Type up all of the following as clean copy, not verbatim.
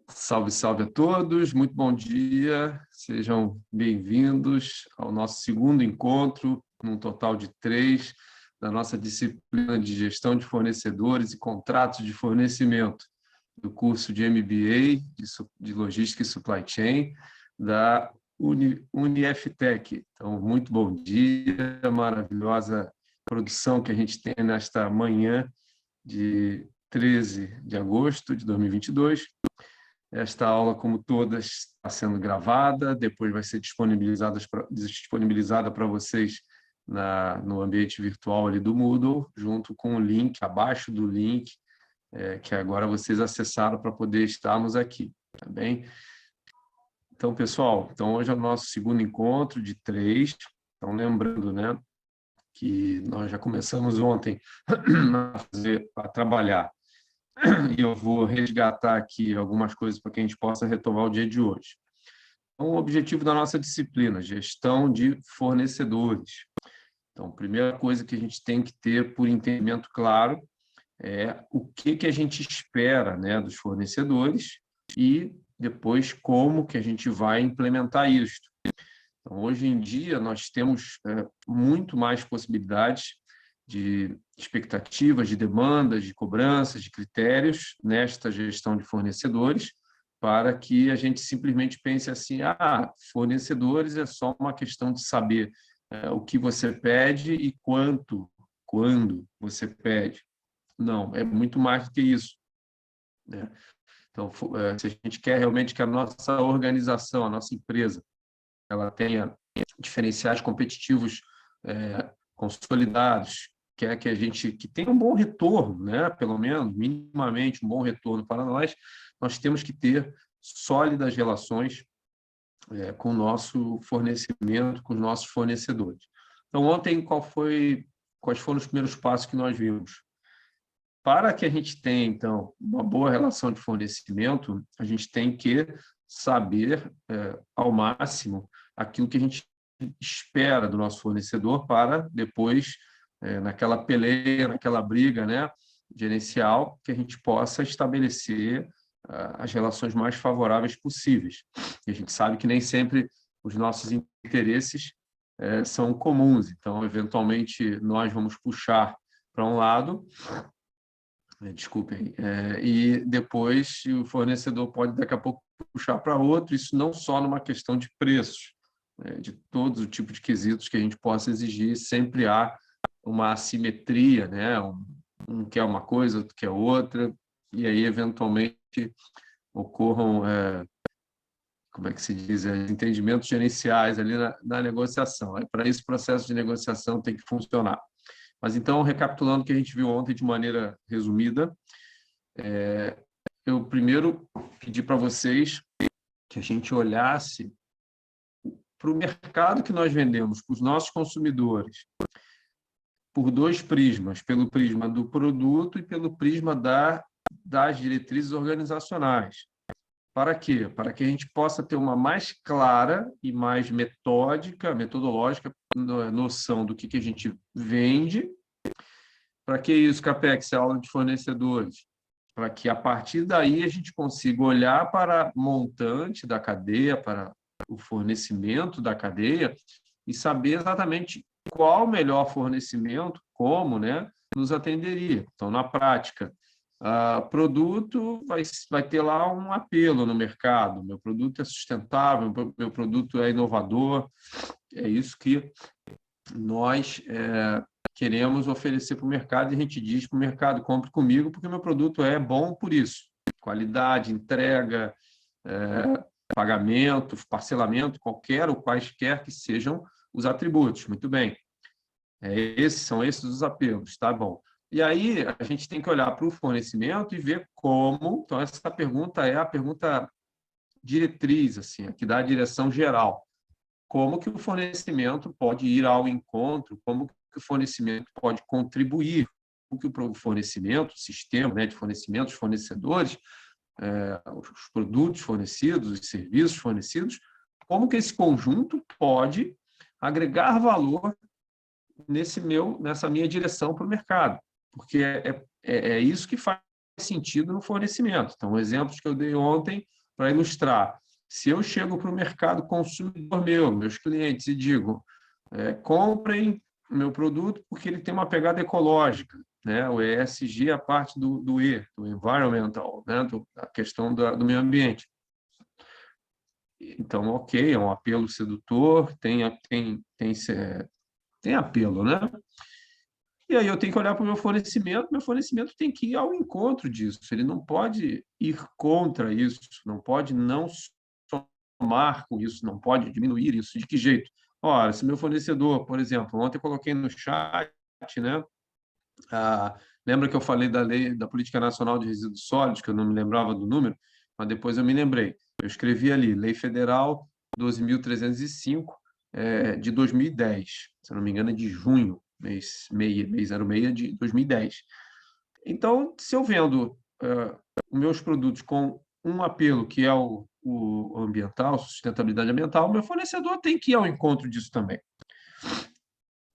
Salve, salve a todos, muito bom dia, sejam bem-vindos ao nosso segundo encontro, num total de 3, da nossa disciplina de gestão de fornecedores e contratos de fornecimento, do curso de MBA de Logística e Supply Chain, da Uniftec. Então, muito bom dia, maravilhosa produção que a gente tem nesta manhã de 13 de agosto de 2022. Esta aula, como todas, está sendo gravada, depois vai ser disponibilizada para vocês no ambiente virtual ali do Moodle, junto com o link, abaixo do link, que agora vocês acessaram para poder estarmos aqui, tá bem? Então, pessoal, hoje é o nosso segundo encontro de 3. Então, lembrando, né, que nós já começamos ontem a trabalhar, e eu vou resgatar aqui algumas coisas para que a gente possa retomar o dia de hoje. Então, o objetivo da nossa disciplina, gestão de fornecedores. Então, a primeira coisa que a gente tem que ter por entendimento claro é o que a gente espera, né, dos fornecedores e depois como que a gente vai implementar isso. Então, hoje em dia, nós temos muito mais possibilidades de expectativas, de demandas, de cobranças, de critérios nesta gestão de fornecedores, para que a gente simplesmente pense assim, fornecedores é só uma questão de saber o que você pede e quando você pede. Não, é muito mais do que isso, né? Então, se a gente quer realmente que a nossa organização, a nossa empresa, ela tenha diferenciais competitivos consolidados, quer que a gente que tenha um bom retorno, né? Pelo menos, minimamente, um bom retorno para nós temos que ter sólidas relações com o nosso fornecimento, com os nossos fornecedores. Então, ontem, quais foram os primeiros passos que nós vimos? Para que a gente tenha, então, uma boa relação de fornecimento, a gente tem que saber, ao máximo, aquilo que a gente espera do nosso fornecedor para depois, naquela peleia, naquela briga, né, gerencial, que a gente possa estabelecer as relações mais favoráveis possíveis. E a gente sabe que nem sempre os nossos interesses são comuns, então, eventualmente, nós vamos puxar para um lado, desculpem, e depois o fornecedor pode daqui a pouco puxar para outro, isso não só numa questão de preços, de todos os tipos de quesitos que a gente possa exigir, sempre há uma assimetria, né? Um quer uma coisa, outro quer outra, e aí eventualmente ocorram, como é que se diz, entendimentos gerenciais ali na negociação. Para isso, o processo de negociação tem que funcionar. Mas então, recapitulando o que a gente viu ontem de maneira resumida, eu primeiro pedi para vocês que a gente olhasse para o mercado que nós vendemos, para os nossos consumidores, por 2 prismas, pelo prisma do produto e pelo prisma das diretrizes organizacionais. Para quê? Para que a gente possa ter uma mais clara e mais metodológica noção do que a gente vende. Para que isso, Capex, é aula de fornecedores? Para que, a partir daí, a gente consiga olhar para o montante da cadeia, para o fornecimento da cadeia, e saber exatamente qual o melhor fornecimento, como, né, nos atenderia. Então, na prática, produto vai ter lá um apelo no mercado, meu produto é sustentável, meu produto é inovador, é isso que nós queremos oferecer para o mercado e a gente diz para o mercado, compre comigo porque meu produto é bom por isso. Qualidade, entrega, pagamento, parcelamento, qualquer ou quaisquer que sejam os atributos. Muito bem. São esses os apelos, tá bom. E aí a gente tem que olhar para o fornecimento e ver como. Então, essa pergunta é a pergunta diretriz, assim, que dá a direção geral. Como que o fornecimento pode ir ao encontro, como que o fornecimento pode contribuir, como que o fornecimento, o sistema, né, de fornecimento, os fornecedores, os produtos fornecidos, os serviços fornecidos, como que esse conjunto pode agregar valor nessa minha direção para o mercado, porque é isso que faz sentido no fornecimento. Então, exemplos que eu dei ontem para ilustrar. Se eu chego para o mercado consumidor meus clientes, e digo, comprem meu produto porque ele tem uma pegada ecológica, né? O ESG é a parte do E, do environmental, né? A questão do meio ambiente. Então, ok, é um apelo sedutor, tem apelo, né? E aí eu tenho que olhar para o meu fornecimento tem que ir ao encontro disso, ele não pode ir contra isso, não pode não somar com isso, não pode diminuir isso. De que jeito? Ora, se meu fornecedor, por exemplo, ontem eu coloquei no chat, né? Lembra que eu falei da lei da Política Nacional de Resíduos Sólidos, que eu não me lembrava do número, mas depois eu me lembrei. Eu escrevi ali, Lei Federal 12.305, de 2010, se eu não me engano, é de junho, mês 06 de 2010. Então, se eu vendo os meus produtos com um apelo que é o ambiental, sustentabilidade ambiental, meu fornecedor tem que ir ao encontro disso também.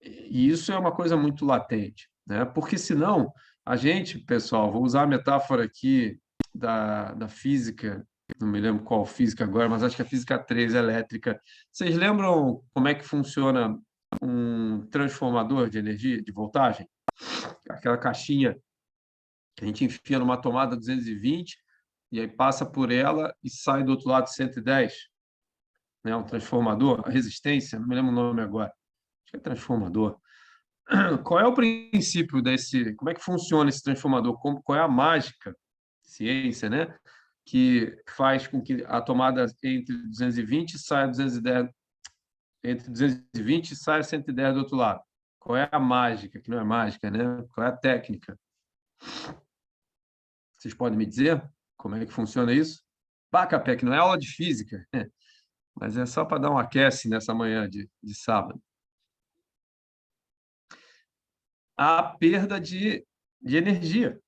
E isso é uma coisa muito latente, né? Porque senão a gente, pessoal, vou usar a metáfora aqui da física, não me lembro qual física agora, mas acho que é a física 3 elétrica. Vocês lembram como é que funciona um transformador de energia, de voltagem? Aquela caixinha que a gente enfia numa tomada 220 e aí passa por ela e sai do outro lado 110, né? Um transformador, a resistência, não me lembro o nome agora. Acho que é transformador. Qual é o princípio desse? Como é que funciona esse transformador? Qual é a mágica, ciência, né? Que faz com que a tomada entre 220 saia 210, entre 220 e saia 110 do outro lado. Qual é a mágica? Que não é mágica, né? Qual é a técnica? Vocês podem me dizer como é que funciona isso? Capé, que não é aula de física, mas é só para dar um aquece nessa manhã de sábado. A perda de energia.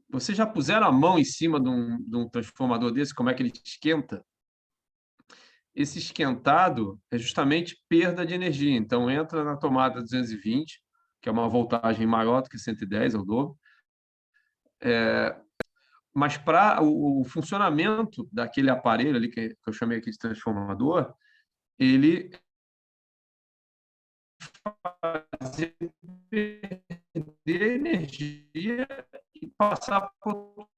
Vocês já puseram a mão em cima de um transformador desse, como é que ele esquenta? Esse esquentado é justamente perda de energia. Então, entra na tomada 220, que é uma voltagem maior do que 110, é o dobro. Mas para o funcionamento daquele aparelho ali, que eu chamei aqui de transformador, ele fazia perder energia e passar para o outro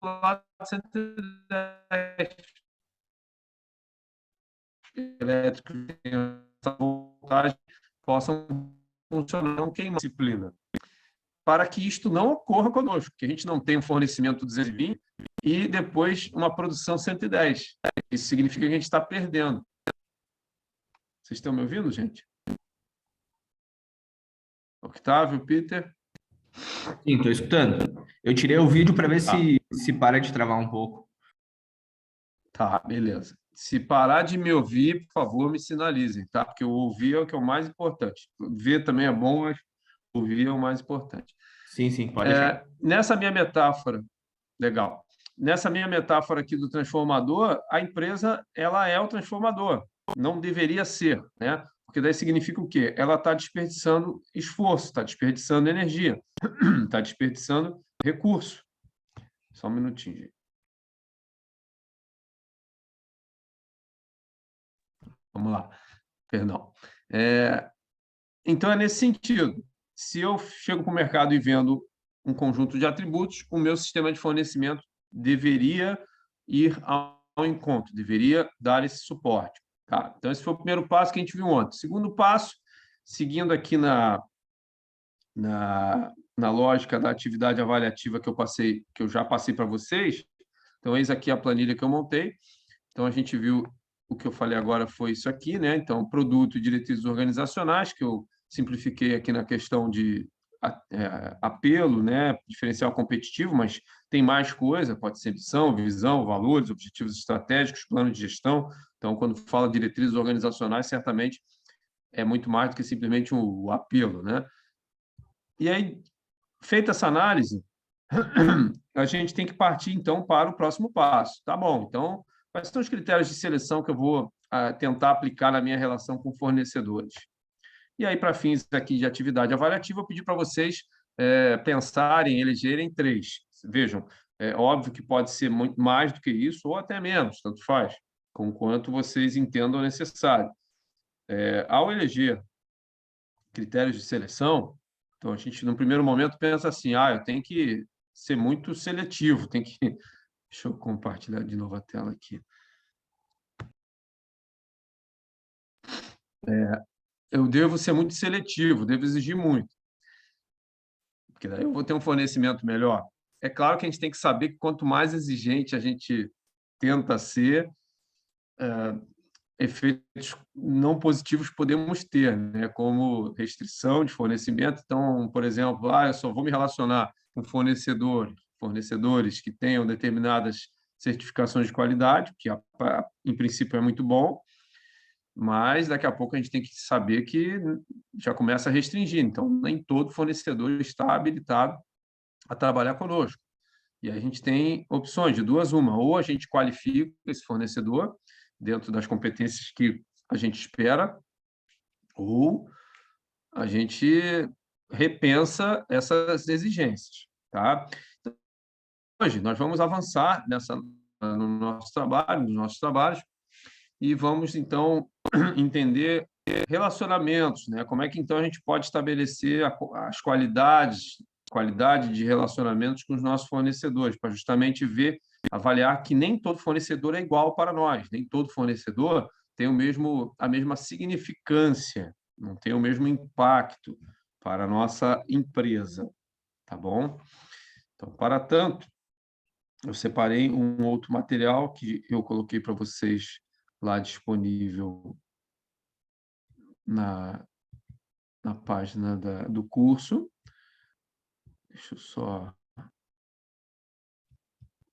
lado de 110. Elétricos que tenham essa voltagem possam funcionar, não queimar a disciplina. Para que isto não ocorra conosco, que a gente não tenha um fornecimento 220 e depois uma produção 110. Isso significa que a gente está perdendo. Vocês estão me ouvindo, gente? Octávio, Peter? Sim, estou escutando. Eu tirei o vídeo para ver Tá, se para de travar um pouco. tá, beleza. Se parar de me ouvir, por favor, me sinalizem, tá? Porque o ouvir é o que é o mais importante. Ver também é bom, mas ouvir é o mais importante. Sim, sim, pode deixar. Nessa minha metáfora, legal. Nessa minha metáfora aqui do transformador, a empresa ela é o transformador. Não deveria ser, né? Porque daí significa o quê? Ela está desperdiçando esforço, está desperdiçando energia, está desperdiçando recurso. Só um minutinho, gente. Vamos lá. Perdão. Então, é nesse sentido. Se eu chego para o mercado e vendo um conjunto de atributos, o meu sistema de fornecimento deveria ir ao encontro, deveria dar esse suporte. Tá? Então, esse foi o primeiro passo que a gente viu ontem. Segundo passo, seguindo aqui na lógica da atividade avaliativa que eu já passei para vocês. Então, eis aqui a planilha que eu montei. Então, a gente viu o que eu falei agora foi isso aqui, né? Então, produto e diretrizes organizacionais, que eu simplifiquei aqui na questão de apelo, né? Diferencial competitivo, mas tem mais coisa, pode ser missão, visão, valores, objetivos estratégicos, plano de gestão. Então, quando fala de diretrizes organizacionais, certamente é muito mais do que simplesmente o apelo, né? E aí, feita essa análise, a gente tem que partir, então, para o próximo passo. Tá bom, então, quais são os critérios de seleção que eu vou tentar aplicar na minha relação com fornecedores? E aí, para fins aqui de atividade avaliativa, eu pedi para vocês pensarem, elegerem três. Vejam, é óbvio que pode ser muito mais do que isso, ou até menos, tanto faz, com quanto vocês entendam necessário. Ao eleger critérios de seleção, então a gente, no primeiro momento, pensa assim, eu tenho que ser muito seletivo, tem que... Deixa eu compartilhar de novo a tela aqui. Eu devo ser muito seletivo, devo exigir muito, porque daí eu vou ter um fornecimento melhor. É claro que a gente tem que saber que quanto mais exigente a gente tenta ser, efeitos não positivos podemos ter, né? Como restrição de fornecimento. Então, por exemplo, eu só vou me relacionar com fornecedores que tenham determinadas certificações de qualidade, que em princípio é muito bom, mas daqui a pouco a gente tem que saber que já começa a restringir. Então, nem todo fornecedor está habilitado a trabalhar conosco. E aí a gente tem opções de duas, uma, ou a gente qualifica esse fornecedor dentro das competências que a gente espera, ou a gente repensa essas exigências, tá? Então, hoje nós vamos avançar no nosso trabalho, nos nossos trabalhos, e vamos então entender relacionamentos, né? Como é que então a gente pode estabelecer as qualidade de relacionamentos com os nossos fornecedores, para justamente avaliar que nem todo fornecedor é igual para nós, nem todo fornecedor tem a mesma significância, não tem o mesmo impacto para a nossa empresa, tá bom? Então, para tanto, eu separei um outro material que eu coloquei para vocês lá disponível na, na página do curso. Deixa eu só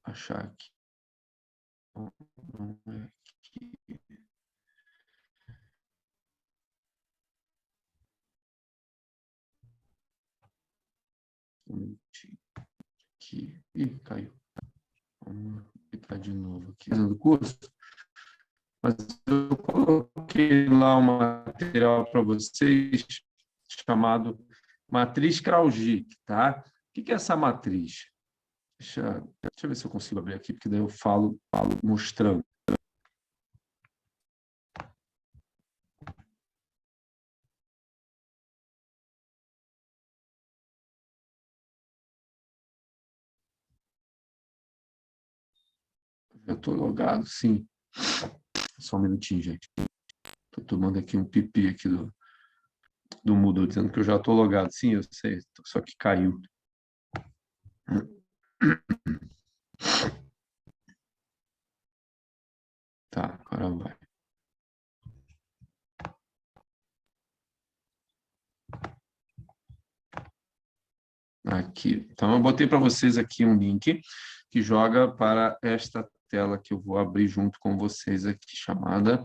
achar aqui. Não é aqui. Um minutinho aqui. Ih, caiu. Vamos aplicar de novo aqui no curso. Mas eu coloquei lá um material para vocês chamado Matriz Kraujic, tá? O que é essa matriz? Deixa eu ver se eu consigo abrir aqui, porque daí eu falo mostrando. Eu estou logado, sim. Só um minutinho, gente. Estou tomando aqui um pipi aqui do Moodle, dizendo que eu já estou logado. Sim, eu sei, só que caiu. Tá, agora vai. Aqui. Então, eu botei para vocês aqui um link que joga para esta tela que eu vou abrir junto com vocês aqui, chamada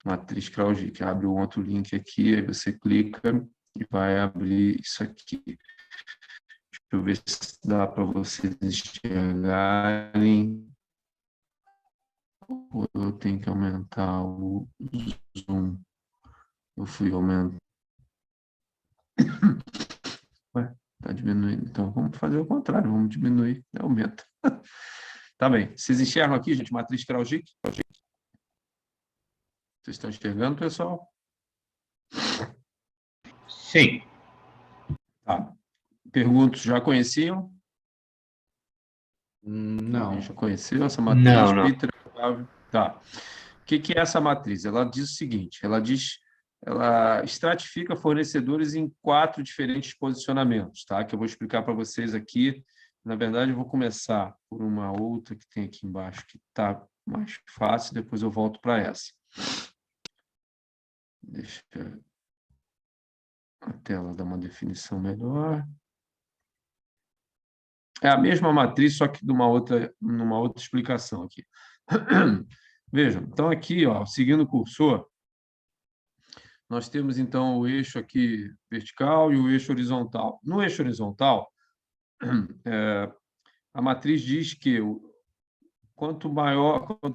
Matriz Kraujic. Abre um outro link aqui, aí você clica e vai abrir isso aqui. Deixa eu ver se dá para vocês enxergarem. Ou eu tenho que aumentar o zoom. Eu fui aumentar. Ué, tá diminuindo. Então, vamos fazer o contrário, vamos diminuir, aumenta. Tá bem. Vocês enxergam aqui, gente, matriz Kraujic? Vocês estão enxergando, pessoal? Sim. Tá. Pergunto, já conheciam? Não. Já conheceu essa matriz? Não. Peter? Tá. O que é essa matriz? Ela diz o seguinte, ela estratifica fornecedores em 4 diferentes posicionamentos, tá? Que eu vou explicar para vocês aqui. Na verdade, eu vou começar por uma outra que tem aqui embaixo, que está mais fácil, depois eu volto para essa. Deixa a tela dar uma definição melhor. É a mesma matriz, só que numa outra explicação aqui. Vejam, então aqui, ó, seguindo o cursor, nós temos então o eixo aqui vertical e o eixo horizontal. No eixo horizontal, a matriz diz que quanto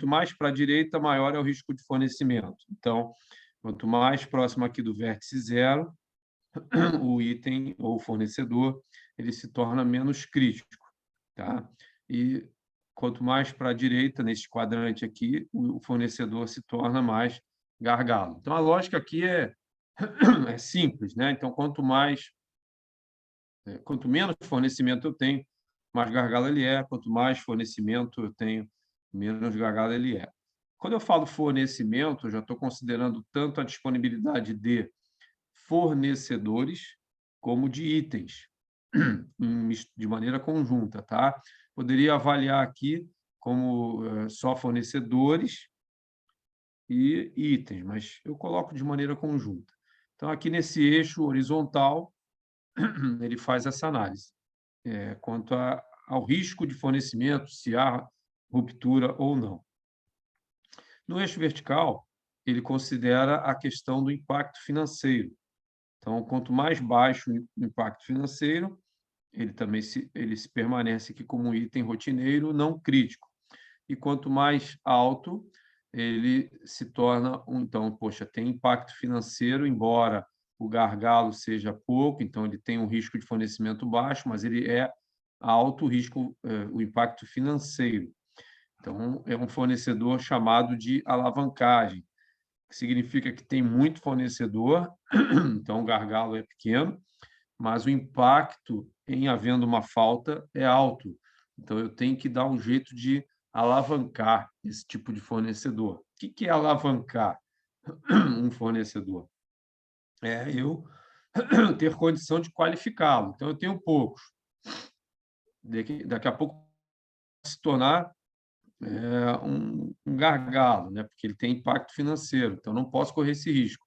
mais para a direita, maior é o risco de fornecimento. Então, quanto mais próximo aqui do vértice zero, o item ou o fornecedor ele se torna menos crítico. tá? E quanto mais para a direita, nesse quadrante aqui, o fornecedor se torna mais gargalo. Então, a lógica aqui é simples, né? Então, quanto menos fornecimento eu tenho, mais gargalo ele é. Quanto mais fornecimento eu tenho, menos gargalo ele é. Quando eu falo fornecimento, eu já estou considerando tanto a disponibilidade de fornecedores como de itens, de maneira conjunta, tá? Poderia avaliar aqui como só fornecedores e itens, mas eu coloco de maneira conjunta. Então, aqui nesse eixo horizontal, ele faz essa análise quanto ao risco de fornecimento, se há ruptura ou não. No eixo vertical, ele considera a questão do impacto financeiro. Então, quanto mais baixo o impacto financeiro, ele se permanece aqui como um item rotineiro não crítico. E quanto mais alto, ele se torna então, poxa, tem impacto financeiro, embora o gargalo seja pouco, então ele tem um risco de fornecimento baixo, mas ele é alto o risco, o impacto financeiro. Então, é um fornecedor chamado de alavancagem, que significa que tem muito fornecedor, então o gargalo é pequeno, mas o impacto em havendo uma falta é alto. Então, eu tenho que dar um jeito de alavancar esse tipo de fornecedor. O que é alavancar um fornecedor? É eu ter condição de qualificá-lo. Então, eu tenho poucos. Daqui a pouco se tornar um gargalo, né? Porque ele tem impacto financeiro. Então, não posso correr esse risco.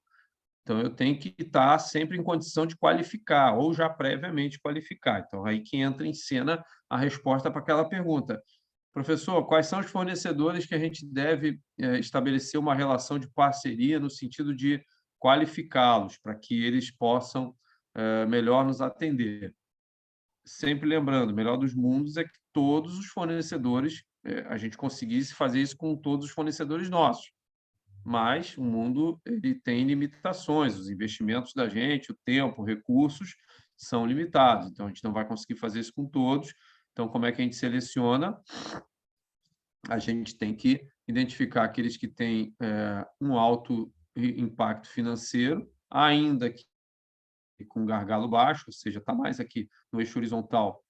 Então, eu tenho que estar sempre em condição de qualificar, ou já previamente qualificar. Então, aí que entra em cena a resposta para aquela pergunta. Professor, quais são os fornecedores que a gente deve estabelecer uma relação de parceria no sentido de qualificá-los, para que eles possam melhor nos atender? Sempre lembrando, o melhor dos mundos é que todos os fornecedores, a gente conseguisse fazer isso com todos os fornecedores nossos. Mas o mundo ele tem limitações, os investimentos da gente, o tempo, recursos são limitados, então a gente não vai conseguir fazer isso com todos. Então, como é que a gente seleciona? A gente tem que identificar aqueles que têm um alto impacto financeiro, ainda que com gargalo baixo, ou seja, está mais aqui no eixo horizontal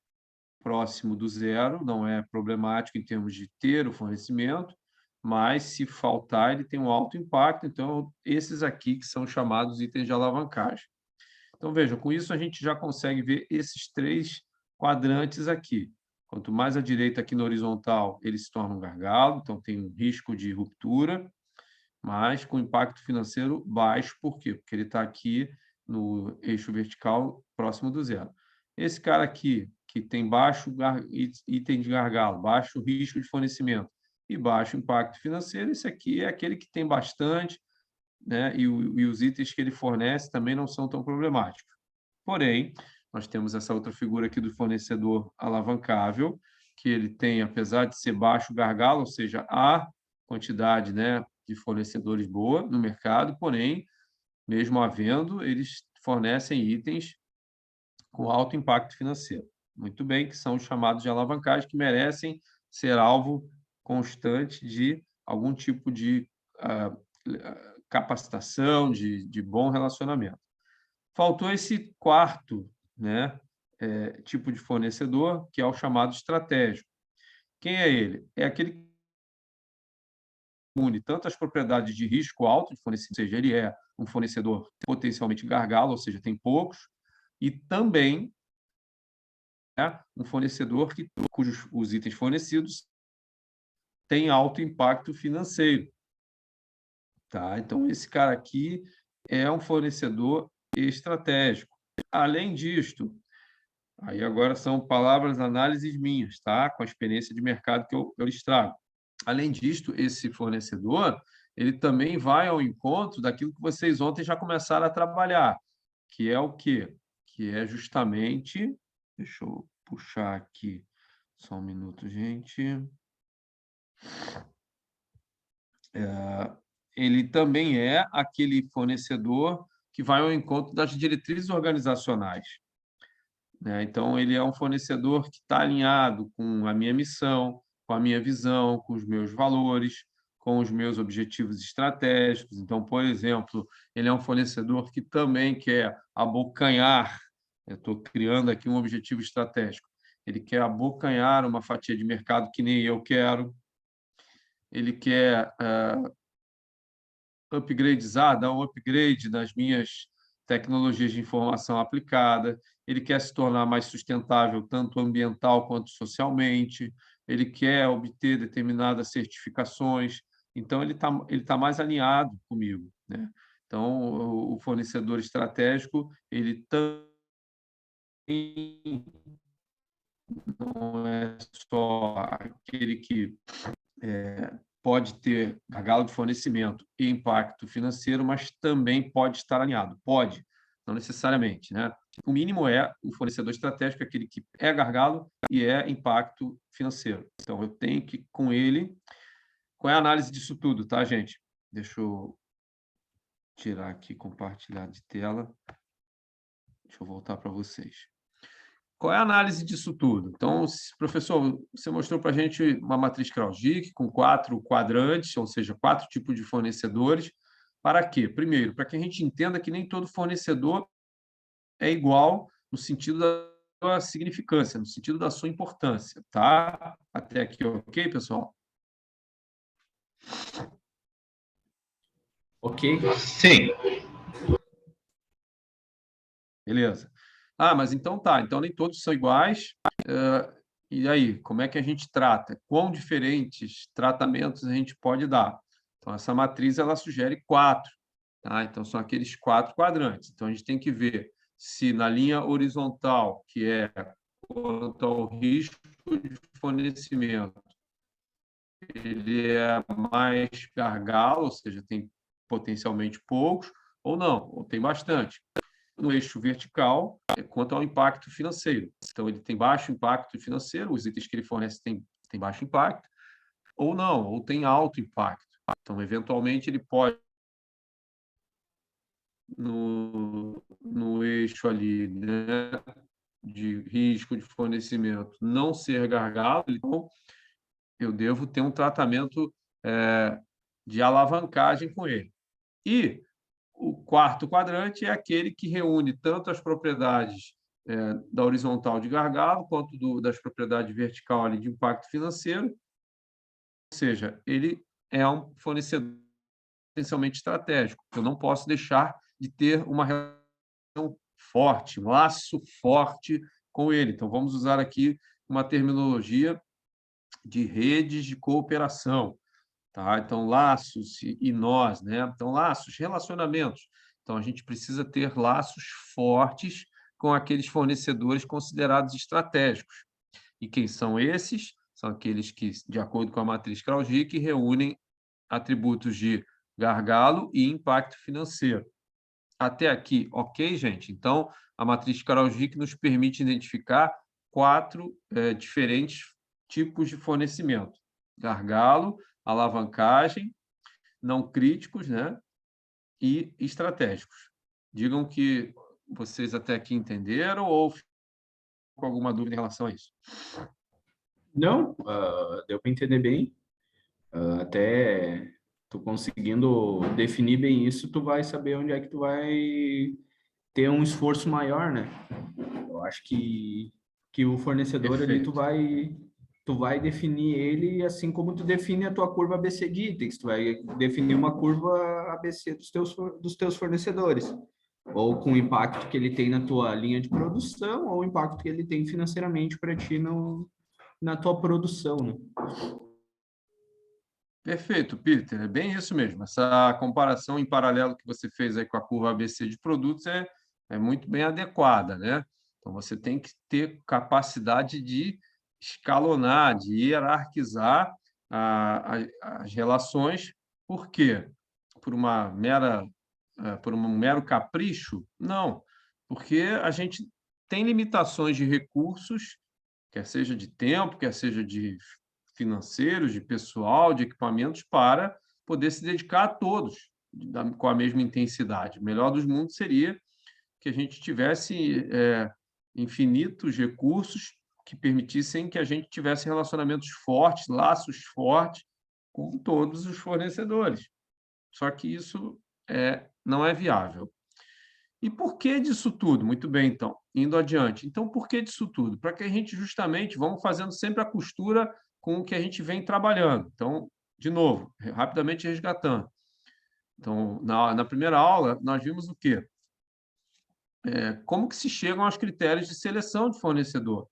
próximo do zero, não é problemático em termos de ter o fornecimento, mas se faltar, ele tem um alto impacto. Então, esses aqui que são chamados itens de alavancagem. Então, vejam, com isso a gente já consegue ver esses três quadrantes aqui. Quanto mais à direita aqui no horizontal, ele se torna um gargalo, então tem um risco de ruptura, mas com impacto financeiro baixo. Por quê? Porque ele está aqui no eixo vertical próximo do zero. Esse cara aqui, que tem baixo item de gargalo, baixo risco de fornecimento e baixo impacto financeiro, esse aqui é aquele que tem bastante, né? E os itens que ele fornece também não são tão problemáticos. Porém, nós temos essa outra figura aqui do fornecedor alavancável, que ele tem, apesar de ser baixo gargalo, ou seja, há quantidade, né, de fornecedores boa no mercado, porém, mesmo havendo, eles fornecem itens com alto impacto financeiro. Muito bem, que são os chamados de alavancagem, que merecem ser alvo constante de algum tipo de capacitação, de bom relacionamento. Faltou esse quarto, né, tipo de fornecedor, que é o chamado estratégico. Quem é ele? É aquele que une tanto as propriedades de risco alto de fornecimento, ou seja, ele é um fornecedor potencialmente gargalo, ou seja, tem poucos, e também um fornecedor cujos os itens fornecidos têm alto impacto financeiro. Tá? Então, esse cara aqui é um fornecedor estratégico. Além disto, aí agora são palavras, análises minhas, tá? Com a experiência de mercado que eu lhes trago. Além disto, esse fornecedor, ele também vai ao encontro daquilo que vocês ontem já começaram a trabalhar, que é o quê? Que é justamente... Deixa eu puxar aqui só um minuto, gente. Ele também é aquele fornecedor que vai ao encontro das diretrizes organizacionais. né? Então, ele é um fornecedor que está alinhado com a minha missão, com a minha visão, com os meus valores, com os meus objetivos estratégicos. Então, por exemplo, ele é um fornecedor que também quer abocanhar, eu estou criando aqui um objetivo estratégico, ele quer abocanhar uma fatia de mercado que nem eu quero, ele quer upgradizar, dar um upgrade nas minhas tecnologias de informação aplicada, ele quer se tornar mais sustentável, tanto ambiental quanto socialmente, ele quer obter determinadas certificações, então ele tá mais alinhado comigo, né? Então, o fornecedor estratégico, ele também não é só aquele que pode ter gargalo de fornecimento e impacto financeiro, mas também pode estar alinhado. Pode, não necessariamente, né? O mínimo é o fornecedor estratégico, aquele que é gargalo e é impacto financeiro. Então, eu tenho que, com ele... Qual é a análise disso tudo, tá, gente? Deixa eu tirar aqui, compartilhar de tela. Deixa eu voltar para vocês. Qual é a análise disso tudo? Então, professor, você mostrou para a gente uma matriz Krausdijk com 4 quadrantes, ou seja, 4 tipos de fornecedores. Para quê? Primeiro, para que a gente entenda que nem todo fornecedor é igual no sentido da sua significância, no sentido da sua importância, tá? Até aqui, ok, pessoal? Ok? Sim. Beleza. Ah, mas então tá. Então nem todos são iguais. E aí, como é que a gente trata? Quão diferentes tratamentos a gente pode dar? Então, essa matriz ela sugere 4. Tá? Então, são aqueles 4 quadrantes. Então, a gente tem que ver se na linha horizontal, que é quanto ao risco de fornecimento, ele é mais gargalo, ou seja, tem potencialmente poucos, ou não, ou tem bastante. No eixo vertical, quanto ao impacto financeiro. Então, ele tem baixo impacto financeiro, os itens que ele fornece têm baixo impacto, ou não, ou tem alto impacto. Então, eventualmente, ele pode, no eixo ali, né, de risco de fornecimento, não ser gargalo, então eu devo ter um tratamento de alavancagem com ele. E o quarto quadrante é aquele que reúne tanto as propriedades da horizontal de gargalo quanto das propriedades vertical ali de impacto financeiro, ou seja, ele é um fornecedor potencialmente estratégico. Eu não posso deixar de ter uma relação forte, um laço forte com ele. Então, vamos usar aqui uma terminologia de redes de cooperação. Tá? Então, laços e nós, né? Então, laços, relacionamentos. Então, a gente precisa ter laços fortes com aqueles fornecedores considerados estratégicos. E quem são esses? São aqueles que, de acordo com a matriz Krausdijk, reúnem atributos de gargalo e impacto financeiro. Até aqui, ok, gente? Então, a matriz Krausdijk nos permite identificar 4 diferentes tipos de fornecimento: gargalo, alavancagem, não críticos, né? E estratégicos. Digam que vocês até aqui entenderam ou com alguma dúvida em relação a isso. Não, deu para entender bem. Até tu conseguindo definir bem isso, tu vai saber onde é que tu vai ter um esforço maior, né? Eu acho que o fornecedor ali Perfeito. tu vai definir ele assim como tu define a tua curva ABC de itens, tu vai definir uma curva ABC dos teus fornecedores, ou com o impacto que ele tem na tua linha de produção, ou o impacto que ele tem financeiramente para ti na tua produção, né? Perfeito, Peter. É bem isso mesmo. Essa comparação em paralelo que você fez aí com a curva ABC de produtos é muito bem adequada, né? Então, você tem que ter capacidade de escalonar, de hierarquizar as relações. Por quê? Por um mero capricho? Não, porque a gente tem limitações de recursos, quer seja de tempo, quer seja de financeiros, de pessoal, de equipamentos, para poder se dedicar a todos com a mesma intensidade. O melhor dos mundos seria que a gente tivesse infinitos recursos que permitissem que a gente tivesse relacionamentos fortes, laços fortes com todos os fornecedores. Só que isso não é viável. E por que disso tudo? Muito bem, então, indo adiante. Então, por que disso tudo? Para que a gente justamente vamos fazendo sempre a costura com o que a gente vem trabalhando. Então, de novo, rapidamente resgatando. Então, na primeira aula, nós vimos o quê? Como que se chegam aos critérios de seleção de fornecedor.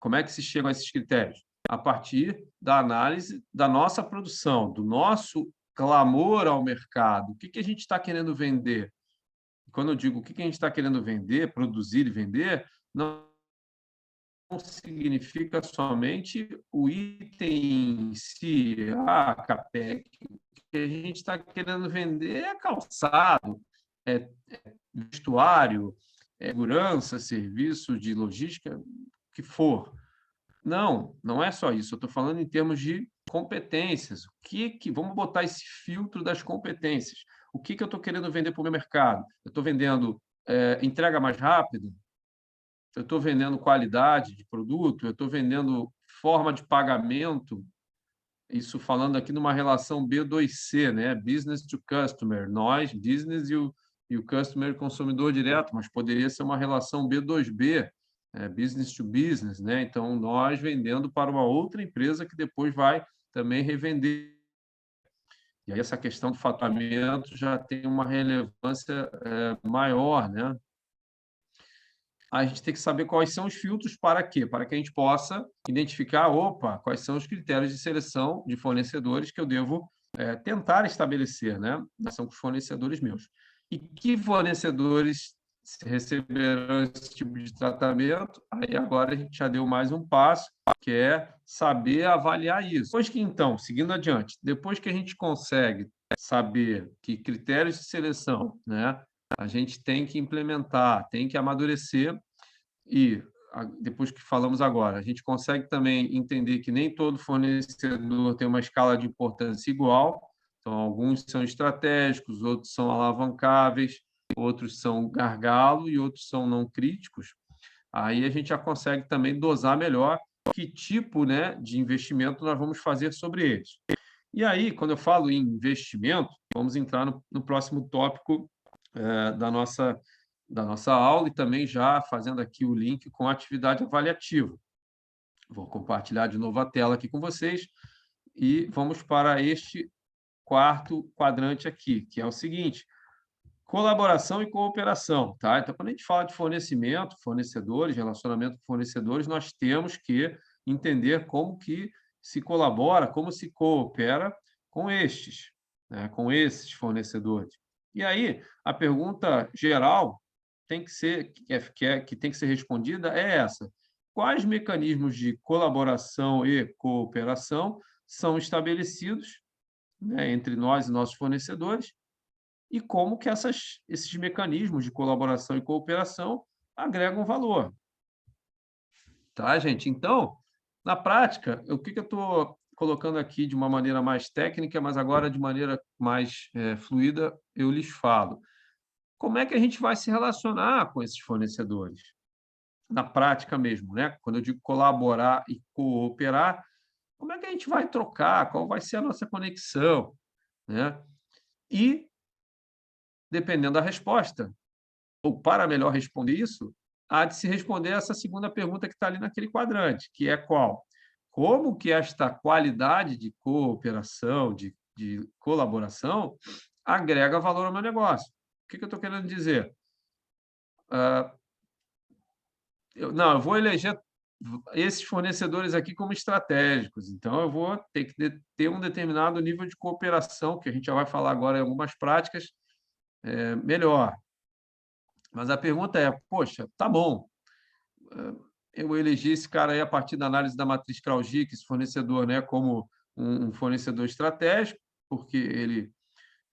Como é que se chegam a esses critérios? A partir da análise da nossa produção, do nosso clamor ao mercado. O que a gente está querendo vender? Quando eu digo o que a gente está querendo vender, produzir e vender, não significa somente o item em si, a CAPEC. O que a gente está querendo vender é calçado, é vestuário, segurança, serviço de logística, o que for. Não é só isso. Eu estou falando em termos de competências. Vamos botar esse filtro das competências. O que eu estou querendo vender para o meu mercado? Eu estou vendendo entrega mais rápida? Eu estou vendendo qualidade de produto? Eu estou vendendo forma de pagamento? Isso falando aqui numa relação B2C, né? Business to customer. Nós, business e o customer, consumidor direto, mas poderia ser uma relação B2B, business to business, né? Então, nós vendendo para uma outra empresa que depois vai também revender. E aí essa questão do faturamento já tem uma relevância maior, né? A gente tem que saber quais são os filtros para quê? Para que a gente possa identificar, quais são os critérios de seleção de fornecedores que eu devo tentar estabelecer, né? São os fornecedores meus. E que fornecedores receberão esse tipo de tratamento? Aí agora a gente já deu mais um passo, que é saber avaliar isso. Depois que, então, seguindo adiante, depois que a gente consegue saber que critérios de seleção, né, a gente tem que implementar, tem que amadurecer e, depois que falamos agora, a gente consegue também entender que nem todo fornecedor tem uma escala de importância igual, então alguns são estratégicos, outros são alavancáveis, outros são gargalo e outros são não críticos. Aí a gente já consegue também dosar melhor que tipo, né, de investimento nós vamos fazer sobre eles. E aí, quando eu falo em investimento, vamos entrar no próximo tópico da nossa aula e também já fazendo aqui o link com a atividade avaliativa. Vou compartilhar de novo a tela aqui com vocês e vamos para este quarto quadrante aqui, que é o seguinte: colaboração e cooperação, tá? Então, quando a gente fala de fornecimento, fornecedores, relacionamento com fornecedores, nós temos que entender como que se colabora, como se coopera com estes, né? Com esses fornecedores. E aí, a pergunta geral tem que ser que tem que ser respondida é essa: quais mecanismos de colaboração e cooperação são estabelecidos, né, entre nós e nossos fornecedores, e como que esses mecanismos de colaboração e cooperação agregam valor. Tá, gente? Então, na prática, o que eu estou colocando aqui de uma maneira mais técnica, mas agora de maneira mais fluida, eu lhes falo. Como é que a gente vai se relacionar com esses fornecedores? Na prática mesmo, né? Quando eu digo colaborar e cooperar, como é que a gente vai trocar? Qual vai ser a nossa conexão, né? E, dependendo da resposta, ou para melhor responder isso, há de se responder essa segunda pergunta que está ali naquele quadrante, que é qual? Como que esta qualidade de cooperação, de colaboração, agrega valor ao meu negócio? O que eu estou querendo dizer? Eu vou eleger esses fornecedores aqui como estratégicos, então eu vou ter que ter um determinado nível de cooperação, que a gente já vai falar agora em algumas práticas, melhor. Mas a pergunta é, poxa, tá bom, eu elegi esse cara aí a partir da análise da matriz Kraujic, esse fornecedor, né, como um fornecedor estratégico, porque ele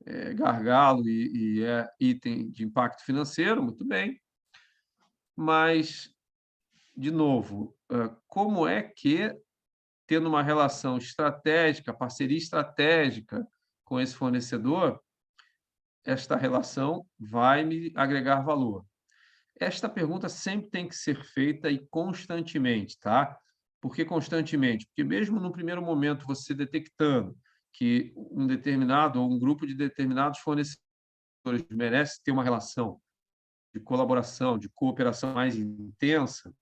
é gargalo e é item de impacto financeiro, muito bem. Mas, de novo, como é que, tendo uma relação estratégica, parceria estratégica com esse fornecedor, esta relação vai me agregar valor? Esta pergunta sempre tem que ser feita e constantemente, tá? Por que constantemente? Porque mesmo no primeiro momento você detectando que um determinado ou um grupo de determinados fornecedores merece ter uma relação de colaboração, de cooperação mais intensa,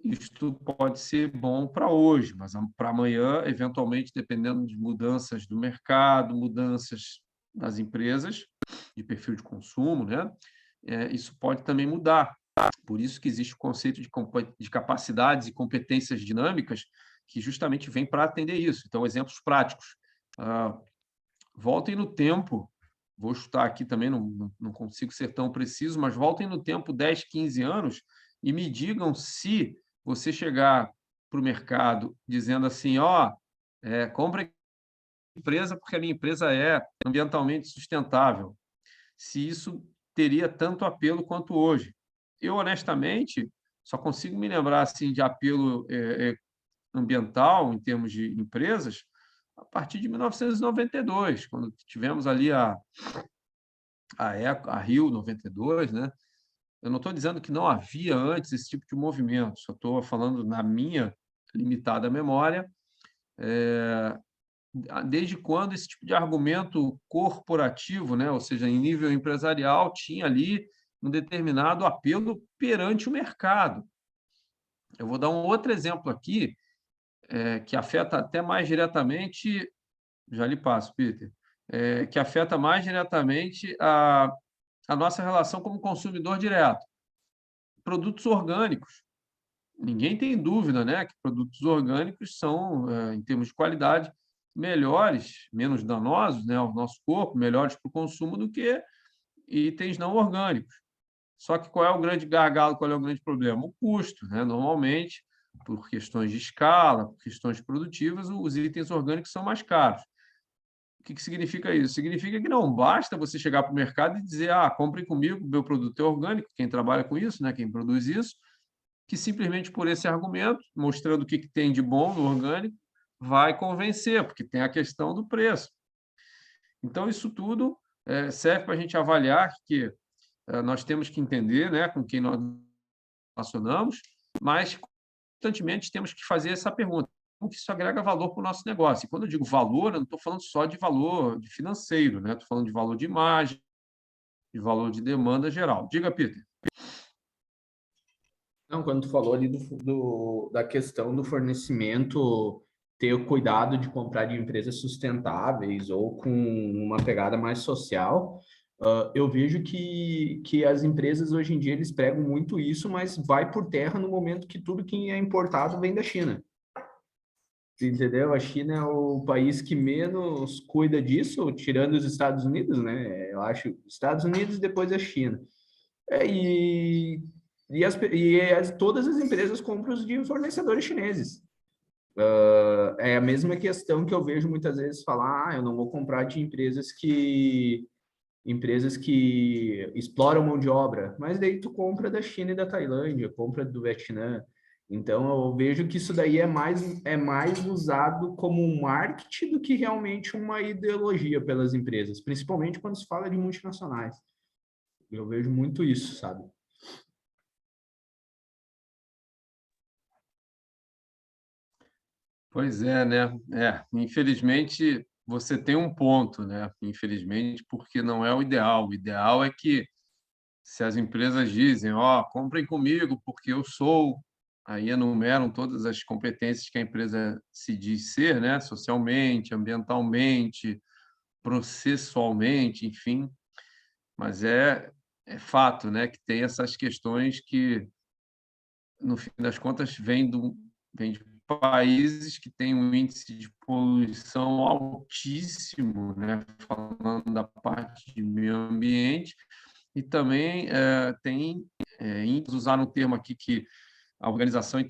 isto pode ser bom para hoje, mas para amanhã, eventualmente, dependendo de mudanças do mercado, mudanças das empresas, de perfil de consumo, né? Isso pode também mudar. Por isso que existe o conceito de capacidades e competências dinâmicas, que justamente vem para atender isso. Então, exemplos práticos. Voltem no tempo, vou chutar aqui também, não consigo ser tão preciso, mas voltem no tempo 10, 15 anos e me digam se você chegar para o mercado dizendo assim, compre empresa porque a minha empresa é ambientalmente sustentável, se isso teria tanto apelo quanto hoje. Eu, honestamente, só consigo me lembrar assim, de apelo ambiental, em termos de empresas, a partir de 1992, quando tivemos ali a Rio 92, né? Eu não estou dizendo que não havia antes esse tipo de movimento, só estou falando na minha limitada memória, desde quando esse tipo de argumento corporativo, né, ou seja, em nível empresarial, tinha ali um determinado apelo perante o mercado. Eu vou dar um outro exemplo aqui, que afeta até mais diretamente, já lhe passo, Peter, que afeta mais diretamente a nossa relação como consumidor direto. Produtos orgânicos. Ninguém tem dúvida, né, que produtos orgânicos são, em termos de qualidade, melhores, menos danosos, né, ao nosso corpo, melhores para o consumo do que itens não orgânicos. Só que qual é o grande gargalo, qual é o grande problema? O custo, né? Normalmente, por questões de escala, por questões produtivas, os itens orgânicos são mais caros. O que significa isso? Significa que não basta você chegar para o mercado e dizer, compre comigo, meu produto é orgânico, quem trabalha com isso, né, quem produz isso, que simplesmente por esse argumento, mostrando o que tem de bom no orgânico, vai convencer, porque tem a questão do preço. Então, isso tudo serve para a gente avaliar que nós temos que entender, né, com quem nós relacionamos, mas constantemente temos que fazer essa pergunta: como que isso agrega valor para o nosso negócio? E quando eu digo valor, eu não estou falando só de valor de financeiro, né? Estou falando de valor de imagem, de valor de demanda geral. Diga, Peter. Não, quando tu falou ali da questão do fornecimento, ter o cuidado de comprar de empresas sustentáveis ou com uma pegada mais social, eu vejo que as empresas hoje em dia eles pregam muito isso, mas vai por terra no momento que tudo que é importado vem da China. Entendeu? A China é o país que menos cuida disso, tirando os Estados Unidos, né? Eu acho Estados Unidos e depois a China. É, todas as empresas compram de fornecedores chineses. É a mesma questão que eu vejo muitas vezes falar, eu não vou comprar de empresas que exploram mão de obra, mas daí tu compra da China e da Tailândia, compra do Vietnã. Então eu vejo que isso daí é mais usado como um marketing do que realmente uma ideologia pelas empresas, principalmente quando se fala de multinacionais. Eu vejo muito isso, sabe? Pois é, né? Infelizmente, você tem um ponto, né? Infelizmente, porque não é o ideal. O ideal é que, se as empresas dizem, comprem comigo porque eu sou, aí enumeram todas as competências que a empresa se diz ser, né? Socialmente, ambientalmente, processualmente, enfim. Mas é fato, né, que tem essas questões que, no fim das contas, vêm de países que têm um índice de poluição altíssimo, né, falando da parte de meio ambiente, e também tem, usaram um termo aqui que a Organização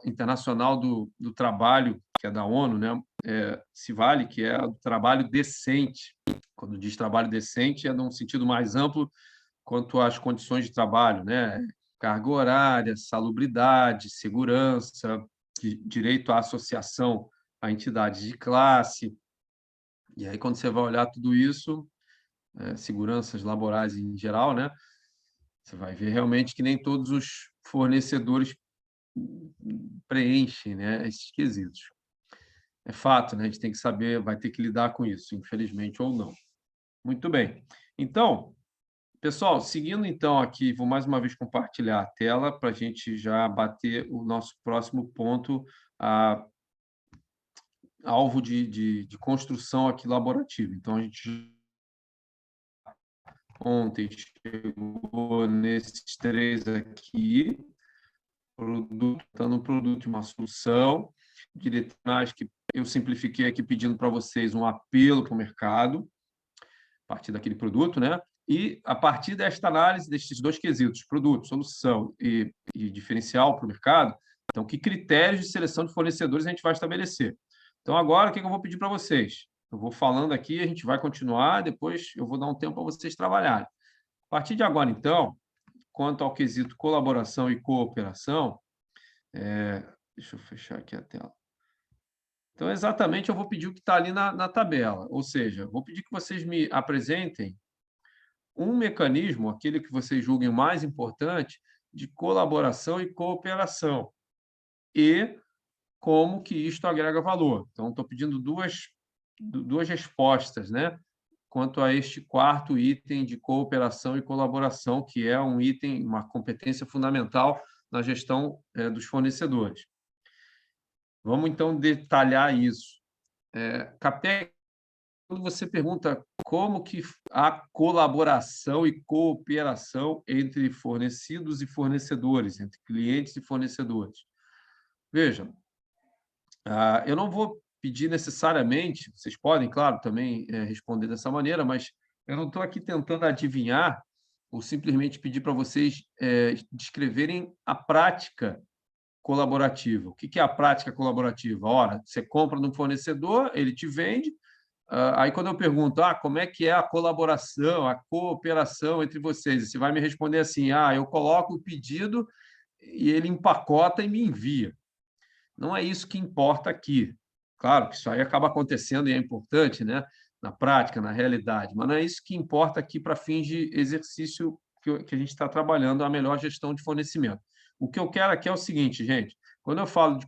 Internacional do Trabalho, que é da ONU, né, CIVAL, que é o trabalho decente. Quando diz trabalho decente, é num sentido mais amplo quanto às condições de trabalho, né? Carga horária, salubridade, segurança, direito à associação a entidades de classe. E aí, quando você vai olhar tudo isso, seguranças laborais em geral, né? Você vai ver realmente que nem todos os fornecedores preenchem, né, esses quesitos. É fato, né? A gente tem que saber, vai ter que lidar com isso, infelizmente ou não. Muito bem. Então, pessoal, seguindo então aqui, vou mais uma vez compartilhar a tela para a gente já bater o nosso próximo ponto, alvo de construção aqui laborativa. Então, a gente ontem chegou nesses três aqui, um produto e uma solução, diretrizes que eu simplifiquei aqui pedindo para vocês um apelo para o mercado, a partir daquele produto, né? E, a partir desta análise destes dois quesitos, produto, solução e diferencial para o mercado, então, que critérios de seleção de fornecedores a gente vai estabelecer? Então, agora, o que eu vou pedir para vocês? Eu vou falando aqui, a gente vai continuar, depois eu vou dar um tempo para vocês trabalharem. A partir de agora, então, quanto ao quesito colaboração e cooperação, deixa eu fechar aqui a tela. Então, exatamente, eu vou pedir o que está ali na tabela, ou seja, vou pedir que vocês me apresentem um mecanismo, aquele que vocês julguem mais importante, de colaboração e cooperação, e como que isto agrega valor. Então, estou pedindo duas respostas, né? Quanto a este quarto item de cooperação e colaboração, que é um item, uma competência fundamental na gestão dos fornecedores. Vamos, então, detalhar isso. Capec, quando você pergunta como que há colaboração e cooperação entre fornecidos e fornecedores, entre clientes e fornecedores. Veja, eu não vou pedir necessariamente, vocês podem, claro, também responder dessa maneira, mas eu não estou aqui tentando adivinhar ou simplesmente pedir para vocês descreverem a prática colaborativa. O que é a prática colaborativa? Ora, você compra de um fornecedor, ele te vende, aí quando eu pergunto, como é que é a colaboração, a cooperação entre vocês? Você vai me responder assim, eu coloco o pedido e ele empacota e me envia. Não é isso que importa aqui. Claro que isso aí acaba acontecendo e é importante, né? Na prática, na realidade, mas não é isso que importa aqui para fins de exercício que a gente está trabalhando, a melhor gestão de fornecimento. O que eu quero aqui é o seguinte, gente, quando eu falo de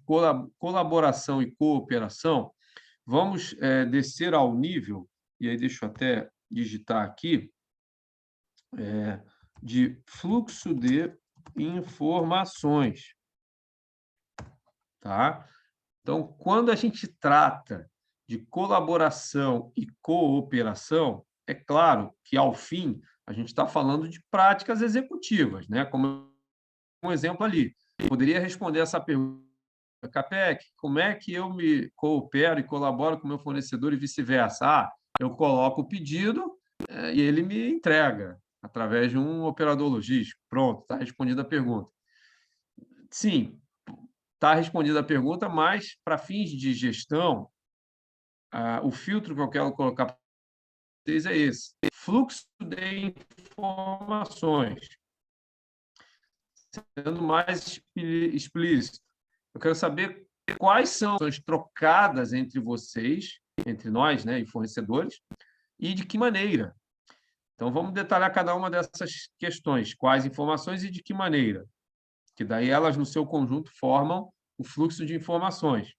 colaboração e cooperação, vamos descer ao nível, e aí deixa eu até digitar aqui, de fluxo de informações. Tá? Então, quando a gente trata de colaboração e cooperação, é claro que, ao fim, a gente está falando de práticas executivas, né? Como um exemplo ali. Eu poderia responder essa pergunta, Capec, como é que eu me coopero e colaboro com o meu fornecedor e vice-versa? Eu coloco o pedido e ele me entrega através de um operador logístico. Pronto, está respondida a pergunta. Sim, está respondida a pergunta, mas, para fins de gestão, o filtro que eu quero colocar para vocês é esse: fluxo de informações. Sendo mais explícito, eu quero saber quais são as trocadas entre vocês, entre nós, né, e fornecedores, e de que maneira. Então, vamos detalhar cada uma dessas questões, quais informações e de que maneira, que daí elas, no seu conjunto, formam o fluxo de informações.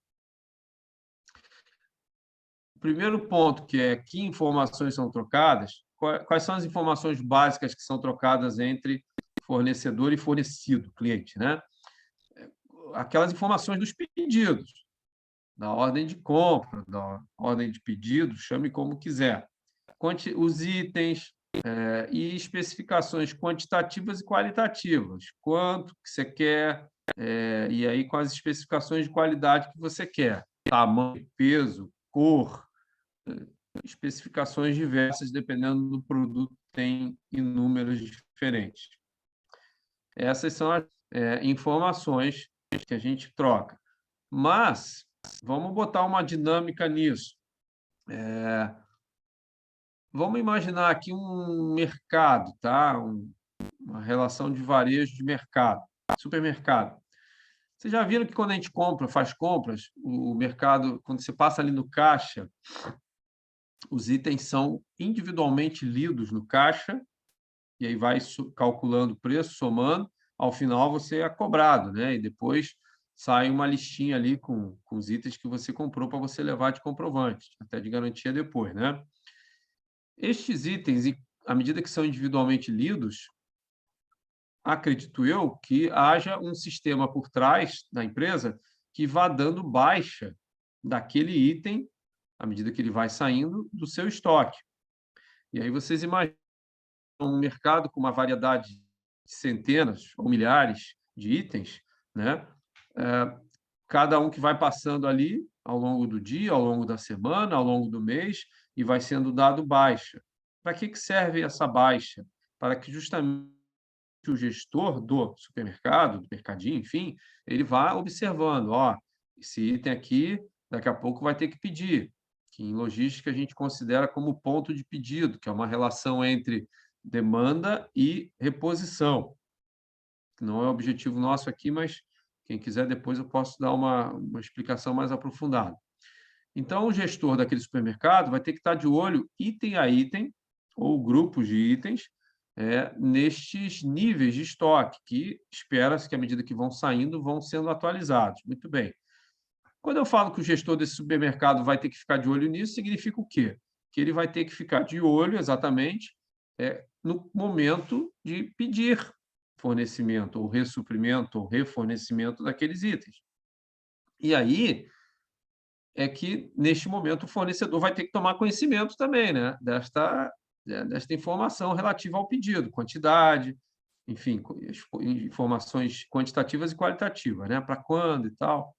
O primeiro ponto, que é que informações são trocadas, quais são as informações básicas que são trocadas entre fornecedor e fornecido, cliente, né? Aquelas informações dos pedidos, da ordem de compra, da ordem de pedido, chame como quiser. Os itens e especificações quantitativas e qualitativas. Quanto que você quer, e aí com as especificações de qualidade que você quer. Tamanho, peso, cor, especificações diversas, dependendo do produto, tem inúmeros diferentes. Essas são as informações que a gente troca. Mas vamos botar uma dinâmica nisso. Vamos imaginar aqui um mercado, tá? Uma relação de varejo de mercado, supermercado. Vocês já viram que quando a gente faz compras, o mercado, quando você passa ali no caixa, os itens são individualmente lidos no caixa e aí vai calculando o preço, somando, ao final você é cobrado, né? E depois sai uma listinha ali com os itens que você comprou para você levar de comprovante, até de garantia depois, né? Estes itens, à medida que são individualmente lidos, acredito eu que haja um sistema por trás da empresa que vá dando baixa daquele item à medida que ele vai saindo do seu estoque. E aí vocês imaginam um mercado com uma variedade de centenas ou milhares de itens, né? Cada um que vai passando ali ao longo do dia, ao longo da semana, ao longo do mês, e vai sendo dado baixa. Para que serve essa baixa? Para que justamente o gestor do supermercado, do mercadinho, enfim, ele vá observando, ó, esse item aqui, daqui a pouco vai ter que pedir, que em logística a gente considera como ponto de pedido, que é uma relação entre demanda e reposição. Não é o objetivo nosso aqui, mas quem quiser depois eu posso dar uma explicação mais aprofundada. Então, o gestor daquele supermercado vai ter que estar de olho item a item, ou grupos de itens, nestes níveis de estoque, que espera-se que, à medida que vão saindo, vão sendo atualizados. Muito bem. Quando eu falo que o gestor desse supermercado vai ter que ficar de olho nisso, significa o quê? Que ele vai ter que ficar de olho, exatamente, no momento de pedir fornecimento, ou ressuprimento, ou refornecimento daqueles itens. E aí é que, neste momento, o fornecedor vai ter que tomar conhecimento também, né, desta informação relativa ao pedido, quantidade, enfim, informações quantitativas e qualitativas, né, para quando e tal.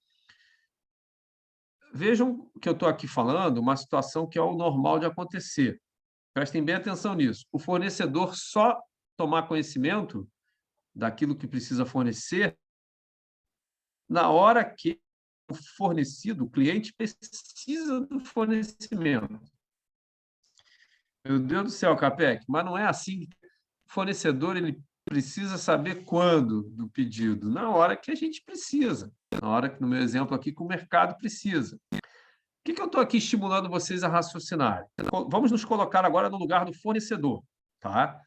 Vejam que eu estou aqui falando uma situação que é o normal de acontecer. Prestem bem atenção nisso. O fornecedor só tomar conhecimento daquilo que precisa fornecer na hora que o fornecido, o cliente, precisa do fornecimento. Meu Deus do céu, Capec, mas não é assim. O fornecedor ele precisa saber quando do pedido, na hora que a gente precisa, na hora que, no meu exemplo aqui, que o mercado precisa. O que eu estou aqui estimulando vocês a raciocinar? Vamos nos colocar agora no lugar do fornecedor, tá?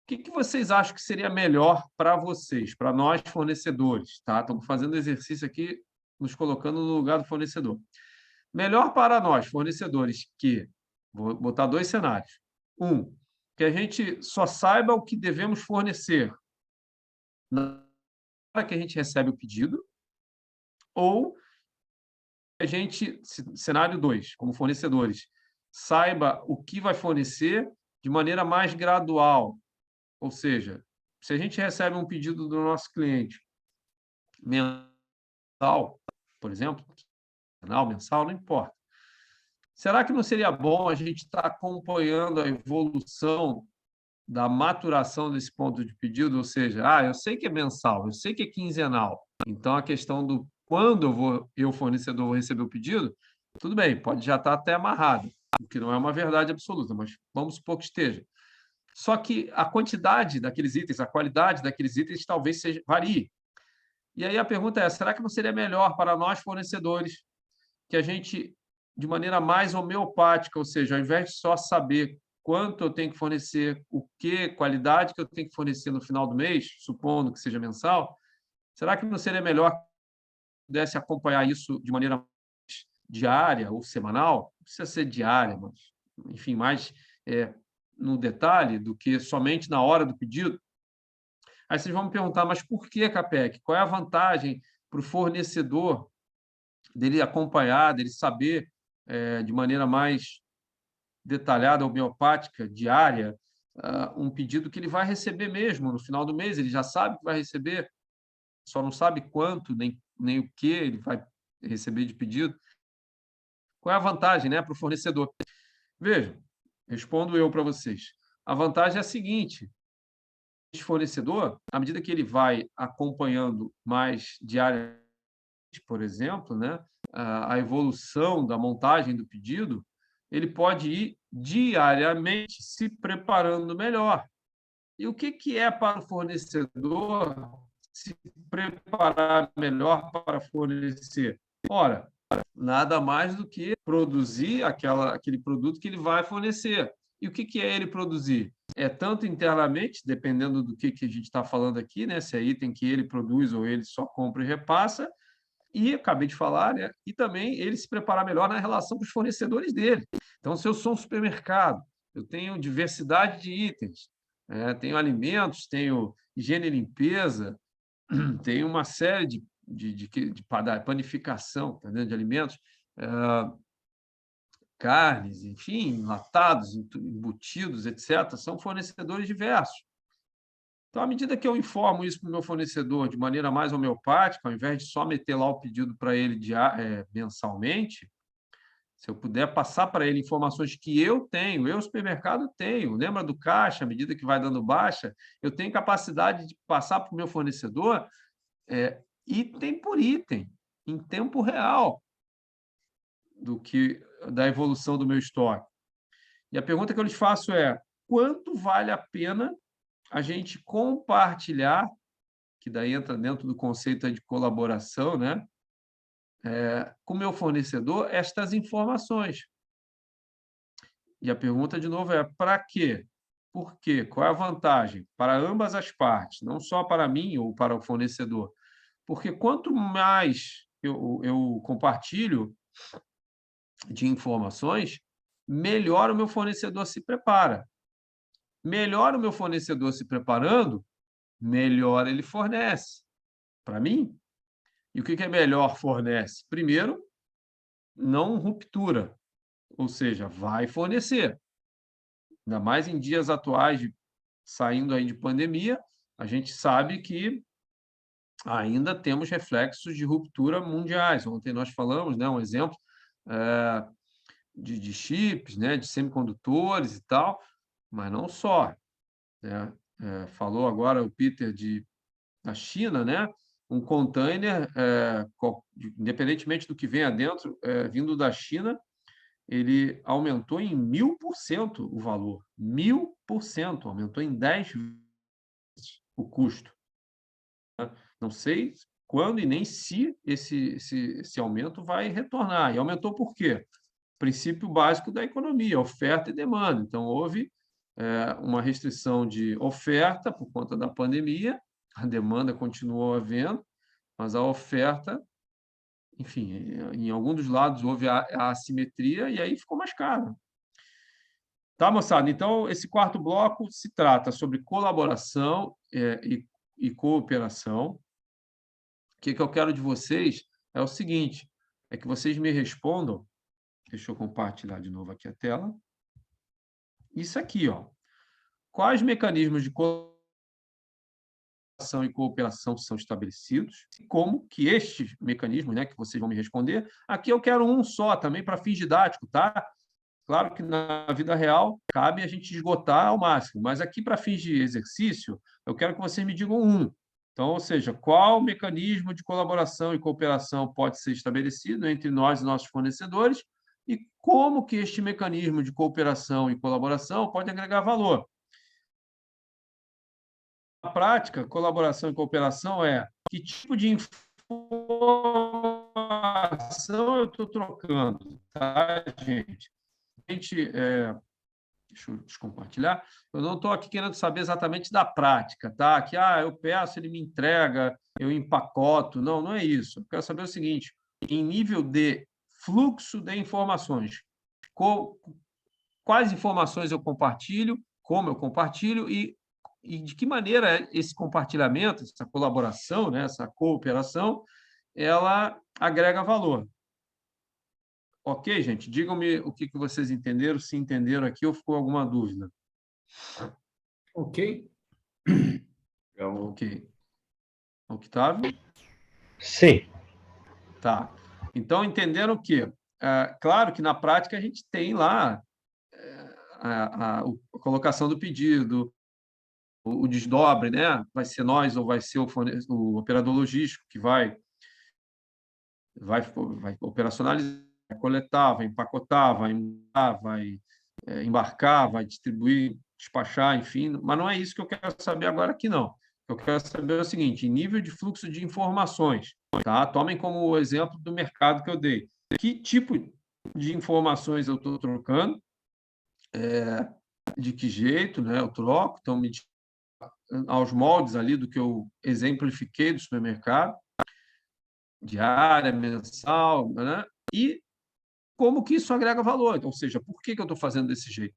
O que vocês acham que seria melhor para vocês, para nós fornecedores, tá? Estamos fazendo exercício aqui, nos colocando no lugar do fornecedor. Melhor para nós, fornecedores, que... Vou botar dois cenários. Um, que a gente só saiba o que devemos fornecer na hora que a gente recebe o pedido, ou a gente, cenário 2, como fornecedores, saiba o que vai fornecer de maneira mais gradual. Ou seja, se a gente recebe um pedido do nosso cliente mensal, por exemplo, mensal, não importa. Será que não seria bom a gente estar acompanhando a evolução da maturação desse ponto de pedido? Ou seja, eu sei que é mensal, eu sei que é quinzenal. Então, a questão do quando eu fornecedor, vou receber o pedido, tudo bem, pode já estar até amarrado, o que não é uma verdade absoluta, mas vamos supor que esteja. Só que a quantidade daqueles itens, a qualidade daqueles itens talvez varie. E aí a pergunta é, será que não seria melhor para nós fornecedores que a gente, de maneira mais homeopática, ou seja, ao invés de só saber quanto eu tenho que fornecer, qualidade que eu tenho que fornecer no final do mês, supondo que seja mensal, será que não seria melhor que eu pudesse acompanhar isso de maneira diária ou semanal? Não precisa ser diária, mas, enfim, mais no detalhe do que somente na hora do pedido. Aí vocês vão me perguntar, mas por que, Capec? Qual é a vantagem para o fornecedor dele acompanhar, dele saber de maneira mais detalhada, homeopática, diária, um pedido que ele vai receber mesmo no final do mês? Ele já sabe que vai receber, só não sabe quanto, nem o que ele vai receber de pedido. Qual é a vantagem, né, para o fornecedor? Veja, respondo eu para vocês. A vantagem é a seguinte: este fornecedor, à medida que ele vai acompanhando mais diariamente, por exemplo, né, a evolução da montagem do pedido, ele pode ir diariamente se preparando melhor. E o que é para o fornecedor se preparar melhor para fornecer? Ora, nada mais do que produzir aquele produto que ele vai fornecer. E o que é ele produzir? tanto internamente, dependendo do que a gente está falando aqui, né? Se é item que ele produz ou ele só compra e repassa, e acabei de falar, né? E também ele se preparar melhor na relação com os fornecedores dele. Então, se eu sou um supermercado, eu tenho diversidade de itens, tenho alimentos, tenho higiene e limpeza, tenho uma série de panificação, tá vendo? De alimentos, carnes, enfim, enlatados, embutidos, etc., são fornecedores diversos. Então, à medida que eu informo isso para o meu fornecedor de maneira mais homeopática, ao invés de só meter lá o pedido para ele mensalmente, se eu puder passar para ele informações que eu tenho, eu, supermercado, tenho. Lembra do caixa, à medida que vai dando baixa, eu tenho capacidade de passar para o meu fornecedor item por item, em tempo real, da evolução do meu estoque. E a pergunta que eu lhes faço é: quanto vale a pena a gente compartilhar, que daí entra dentro do conceito de colaboração, né? Com o meu fornecedor, estas informações? E a pergunta, de novo, é: para quê? Por quê? Qual é a vantagem? Para ambas as partes, não só para mim ou para o fornecedor. Porque quanto mais eu compartilho de informações, melhor o meu fornecedor se prepara. Melhor o meu fornecedor se preparando, melhor ele fornece para mim. E o que é melhor fornece? Primeiro, não ruptura, ou seja, vai fornecer. Ainda mais em dias atuais, saindo aí de pandemia, a gente sabe que ainda temos reflexos de ruptura mundiais. Ontem nós falamos, né, um exemplo de chips, né, de semicondutores e tal, mas não só. Né? Falou agora o Peter da China, né? Um container, independentemente do que venha dentro, vindo da China, ele aumentou em 1000% o valor. 1000%, aumentou em 10 vezes o custo. Não sei quando e nem se esse aumento vai retornar. E aumentou por quê? Princípio básico da economia, oferta e demanda. Então, houve uma restrição de oferta por conta da pandemia, a demanda continuou havendo, mas a oferta, enfim, em algum dos lados houve a assimetria e aí ficou mais caro. Tá, moçada? Então, esse quarto bloco se trata sobre colaboração e cooperação. O que eu quero de vocês é o seguinte, é que vocês me respondam, deixa eu compartilhar de novo aqui a tela, isso aqui, ó. Quais mecanismos de colaboração e cooperação são estabelecidos, e como que estes mecanismos, né, que vocês vão me responder, aqui eu quero um só também para fins didáticos, tá? Claro que na vida real cabe a gente esgotar ao máximo, mas aqui para fins de exercício, eu quero que vocês me digam um. Então, ou seja, qual mecanismo de colaboração e cooperação pode ser estabelecido entre nós e nossos fornecedores e como que este mecanismo de cooperação e colaboração pode agregar valor. Na prática, colaboração e cooperação é que tipo de informação eu estou trocando, tá, gente? Deixa eu descompartilhar. Eu não estou aqui querendo saber exatamente da prática, tá? Que eu peço, ele me entrega, eu empacoto. Não, não é isso. Eu quero saber o seguinte: em nível de fluxo de informações, quais informações eu compartilho, como eu compartilho e de que maneira esse compartilhamento, essa colaboração, né, essa cooperação, ela agrega valor. Ok, gente? Digam-me o que vocês entenderam, se entenderam aqui ou ficou alguma dúvida. Ok. Ok. Octávio? Sim. Tá. Então, entenderam o quê? Claro que na prática a gente tem lá a colocação do pedido, o desdobre, né? Vai ser nós ou vai ser o operador logístico que vai operacionalizar, vai coletar, vai empacotar, vai embarcar, vai distribuir, despachar, enfim. Mas não é isso que eu quero saber agora aqui, não. Eu quero saber o seguinte: em nível de fluxo de informações, tá? Tomem como o exemplo do mercado que eu dei. Que tipo de informações eu estou trocando? de que jeito, né, eu troco, então aos moldes ali do que eu exemplifiquei do supermercado, diária, mensal, né? E como que isso agrega valor. Então, ou seja, por que eu estou fazendo desse jeito?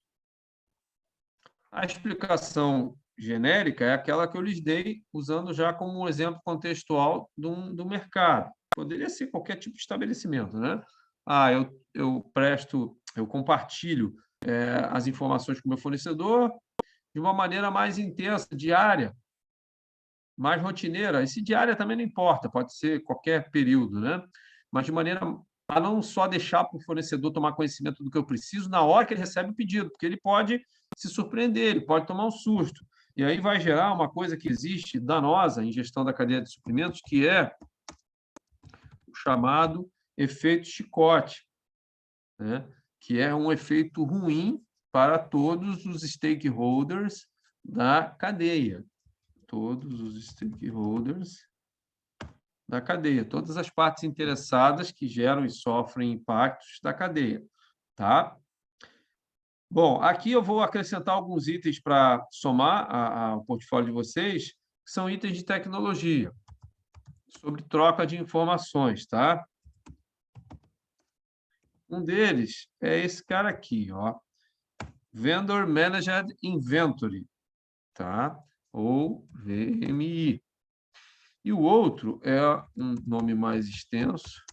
A explicação genérica é aquela que eu lhes dei, usando já como um exemplo contextual do mercado. Poderia ser qualquer tipo de estabelecimento, né? Eu compartilho as informações com o meu fornecedor de uma maneira mais intensa, diária, mais rotineira. Esse diária também não importa, pode ser qualquer período, né? Mas de maneira a não só deixar para o fornecedor tomar conhecimento do que eu preciso na hora que ele recebe o pedido, porque ele pode se surpreender, ele pode tomar um susto. E aí vai gerar uma coisa que existe danosa em gestão da cadeia de suprimentos, que é o chamado efeito chicote, né? Que é um efeito ruim para todos os stakeholders da cadeia. Todos os stakeholders da cadeia, todas as partes interessadas que geram e sofrem impactos da cadeia, tá? Bom, aqui eu vou acrescentar alguns itens para somar ao portfólio de vocês, que são itens de tecnologia, sobre troca de informações, tá? Um deles é esse cara aqui, ó, Vendor Managed Inventory, tá? Ou VMI. E o outro é um nome mais extenso.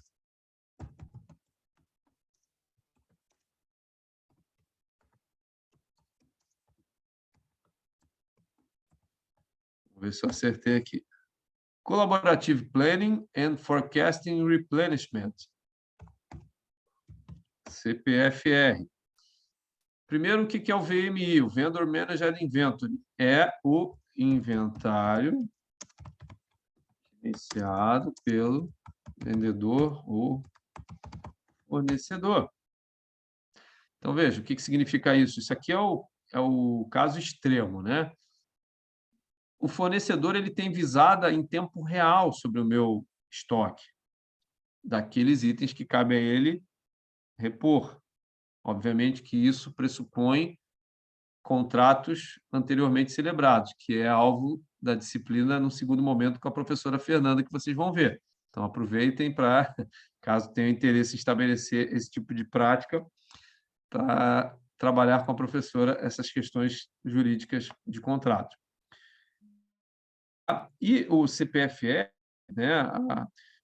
Vou ver se eu acertei aqui. Collaborative Planning and Forecasting Replenishment, CPFR. Primeiro, o que é o VMI? O Vendor Managed Inventory. É o inventário iniciado pelo vendedor ou fornecedor. Então, veja, o que significa isso? Isso aqui é o caso extremo, né? O fornecedor ele tem visada em tempo real sobre o meu estoque, daqueles itens que cabe a ele repor. Obviamente que isso pressupõe contratos anteriormente celebrados, que é alvo da disciplina no segundo momento com a professora Fernanda, que vocês vão ver. Então, aproveitem para, caso tenham interesse em estabelecer esse tipo de prática, para trabalhar com a professora essas questões jurídicas de contrato. E o CPFE, né,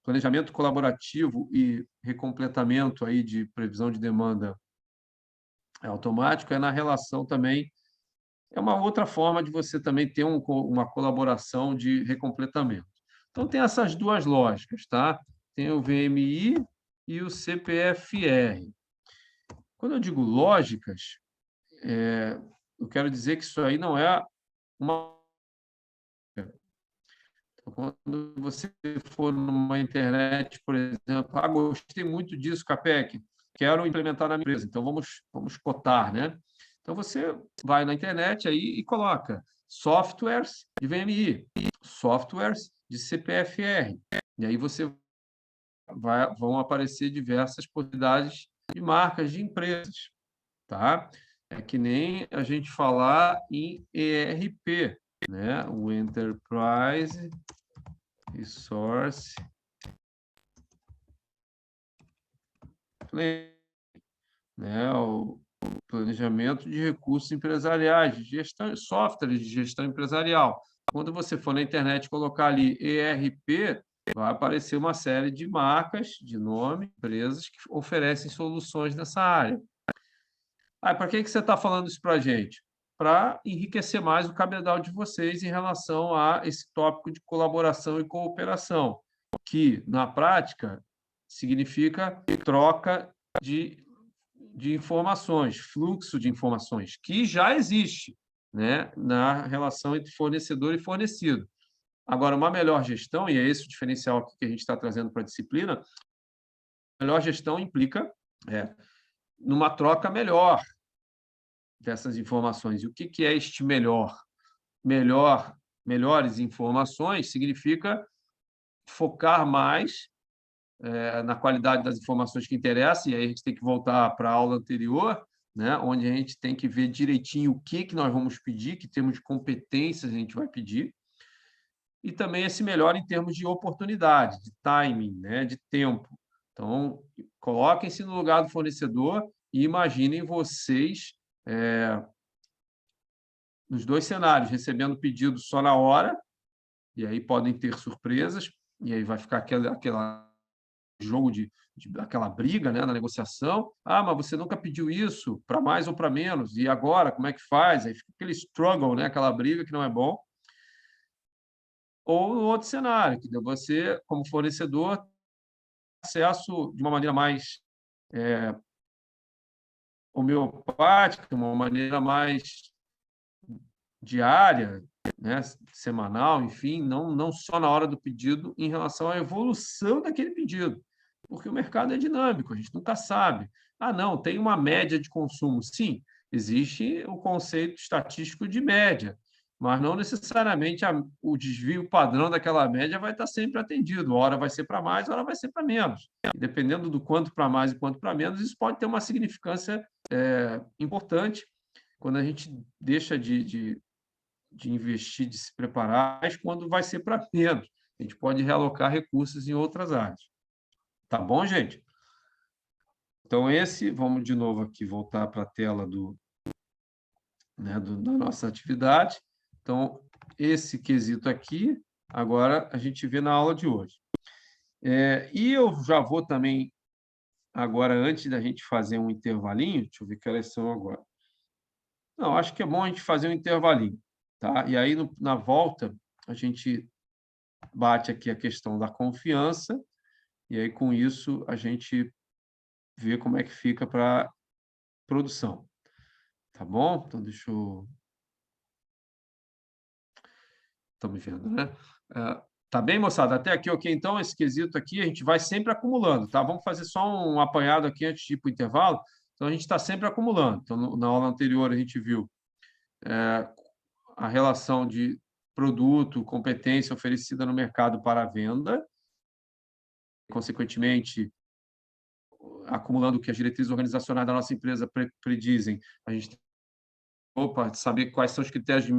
planejamento colaborativo e recompletamento aí de previsão de demanda automático, é na relação também, é uma outra forma de você também ter uma colaboração de recompletamento. Então, tem essas duas lógicas, tá? Tem o VMI e o CPFR. Quando eu digo lógicas, eu quero dizer que isso aí não é uma... Quando você for numa internet, por exemplo, gostei muito disso, Capec, quero implementar na minha empresa, então vamos cotar, né? Então, você vai na internet aí e coloca softwares de VMI, softwares de CPFR, e aí vão aparecer diversas possibilidades de marcas de empresas, tá? É que nem a gente falar em ERP, né? O Enterprise Resource Planning, né? O planejamento de recursos empresariais, de gestão, softwares de gestão empresarial. Quando você for na internet colocar ali ERP, vai aparecer uma série de marcas, de nome, empresas que oferecem soluções nessa área. Para que você está falando isso para a gente? Para enriquecer mais o cabedal de vocês em relação a esse tópico de colaboração e cooperação, que, na prática, significa troca de informações, fluxo de informações, que já existe, né, na relação entre fornecedor e fornecido. Agora, uma melhor gestão, e é esse o diferencial que a gente está trazendo para a disciplina, melhor gestão implica numa troca melhor dessas informações. E o que é este melhor? Melhores informações significa focar mais na qualidade das informações que interessam, e aí a gente tem que voltar para a aula anterior, né? Onde a gente tem que ver direitinho o que nós vamos pedir, que termos de competências a gente vai pedir, e também esse melhor em termos de oportunidade, de timing, né? De tempo. Então, coloquem-se no lugar do fornecedor e imaginem vocês nos dois cenários, recebendo pedido só na hora, e aí podem ter surpresas, e aí vai ficar aquela jogo aquela briga, né, na negociação. Ah, mas você nunca pediu isso, para mais ou para menos, e agora, como é que faz? Aí fica aquele struggle, né, aquela briga que não é bom. Ou no outro cenário, que você, como fornecedor, acesso de uma maneira mais homeopática, uma maneira mais diária, né, semanal, enfim, não só na hora do pedido, em relação à evolução daquele pedido, porque o mercado é dinâmico, a gente nunca sabe. Ah, não, tem uma média de consumo. Sim, existe o conceito estatístico de média, mas não necessariamente o desvio padrão daquela média vai estar sempre atendido. Hora vai ser para mais, hora vai ser para menos. E dependendo do quanto para mais e quanto para menos, isso pode ter uma significância importante quando a gente deixa de investir, de se preparar, mas quando vai ser para menos. A gente pode realocar recursos em outras áreas. Tá bom, gente? Então, vamos de novo aqui voltar para a tela da nossa atividade. Então, esse quesito aqui, agora a gente vê na aula de hoje. E eu já vou também, agora, antes da gente fazer um intervalinho, deixa eu ver que horas são agora. Não, acho que é bom a gente fazer um intervalinho, tá? E aí, na volta, a gente bate aqui a questão da confiança, e aí, com isso, a gente vê como é que fica para produção. Tá bom? Então, deixa eu... Estão me vendo, né? Tá bem, moçada? Até aqui, ok? Então, esse quesito aqui, a gente vai sempre acumulando, tá? Vamos fazer só um apanhado aqui antes de ir para o intervalo. Então, a gente está sempre acumulando. Então, na aula anterior, a gente viu a relação de produto, competência oferecida no mercado para a venda, consequentemente, acumulando o que as diretrizes organizacionais da nossa empresa predizem, a gente tem que saber quais são os critérios de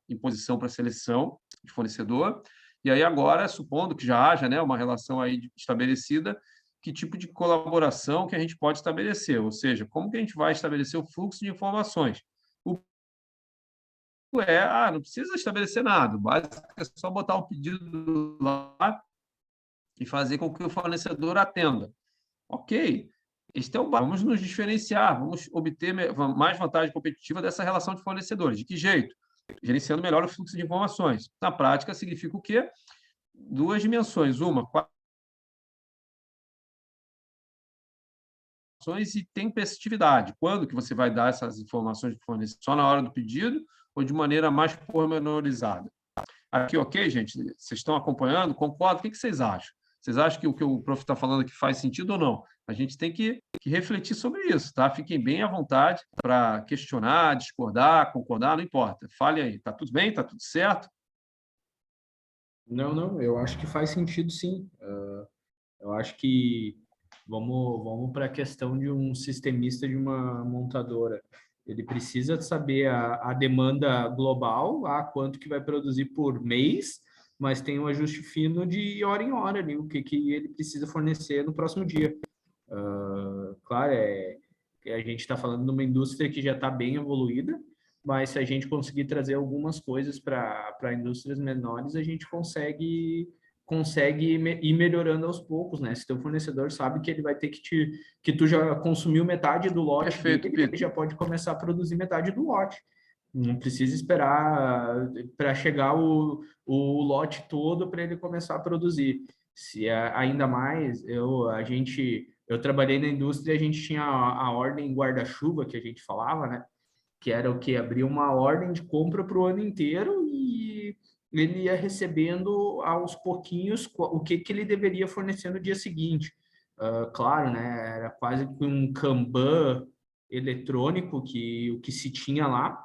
imposição para seleção de fornecedor, e aí agora, supondo que já haja, né, uma relação aí estabelecida, que tipo de colaboração que a gente pode estabelecer, ou seja, como que a gente vai estabelecer o fluxo de informações. Não precisa estabelecer nada, o básico é só botar o pedido lá e fazer com que o fornecedor atenda. Ok, este é o básico. Vamos nos diferenciar, vamos obter mais vantagem competitiva dessa relação de fornecedores. De que jeito? Gerenciando melhor o fluxo de informações. Na prática, significa o quê? Duas dimensões. Uma, e tempestividade. Quando que você vai dar essas informações de fornecedor? Só na hora do pedido ou de maneira mais pormenorizada? Aqui, ok, gente? Vocês estão acompanhando? Concordam? O que vocês acham? Vocês acham que o que o prof está falando aqui faz sentido ou não? A gente tem que refletir sobre isso, tá? Fiquem bem à vontade para questionar, discordar, concordar, não importa. Fale aí. Tá tudo bem? Tá tudo certo? Não, eu acho que faz sentido, sim. Eu acho que vamos para a questão de um sistemista de uma montadora. Ele precisa saber a demanda global, quanto que vai produzir por mês, mas tem um ajuste fino de hora em hora ali, o que ele precisa fornecer no próximo dia. Claro, que a gente está falando de uma indústria que já está bem evoluída, mas se a gente conseguir trazer algumas coisas para indústrias menores, a gente consegue ir melhorando aos poucos, né? Se teu fornecedor sabe que ele vai ter que tu já consumiu metade do lote Perfeito, dele, Pedro. ele já pode começar a produzir metade do lote. Não precisa esperar para chegar o lote todo para ele começar a produzir. Se ainda mais, eu trabalhei na indústria, a gente tinha a ordem guarda-chuva que a gente falava, né? Que era o que abria uma ordem de compra para o ano inteiro e ele ia recebendo aos pouquinhos o que ele deveria fornecer no dia seguinte. Claro, né? Era quase que um Kanban eletrônico que o que se tinha lá,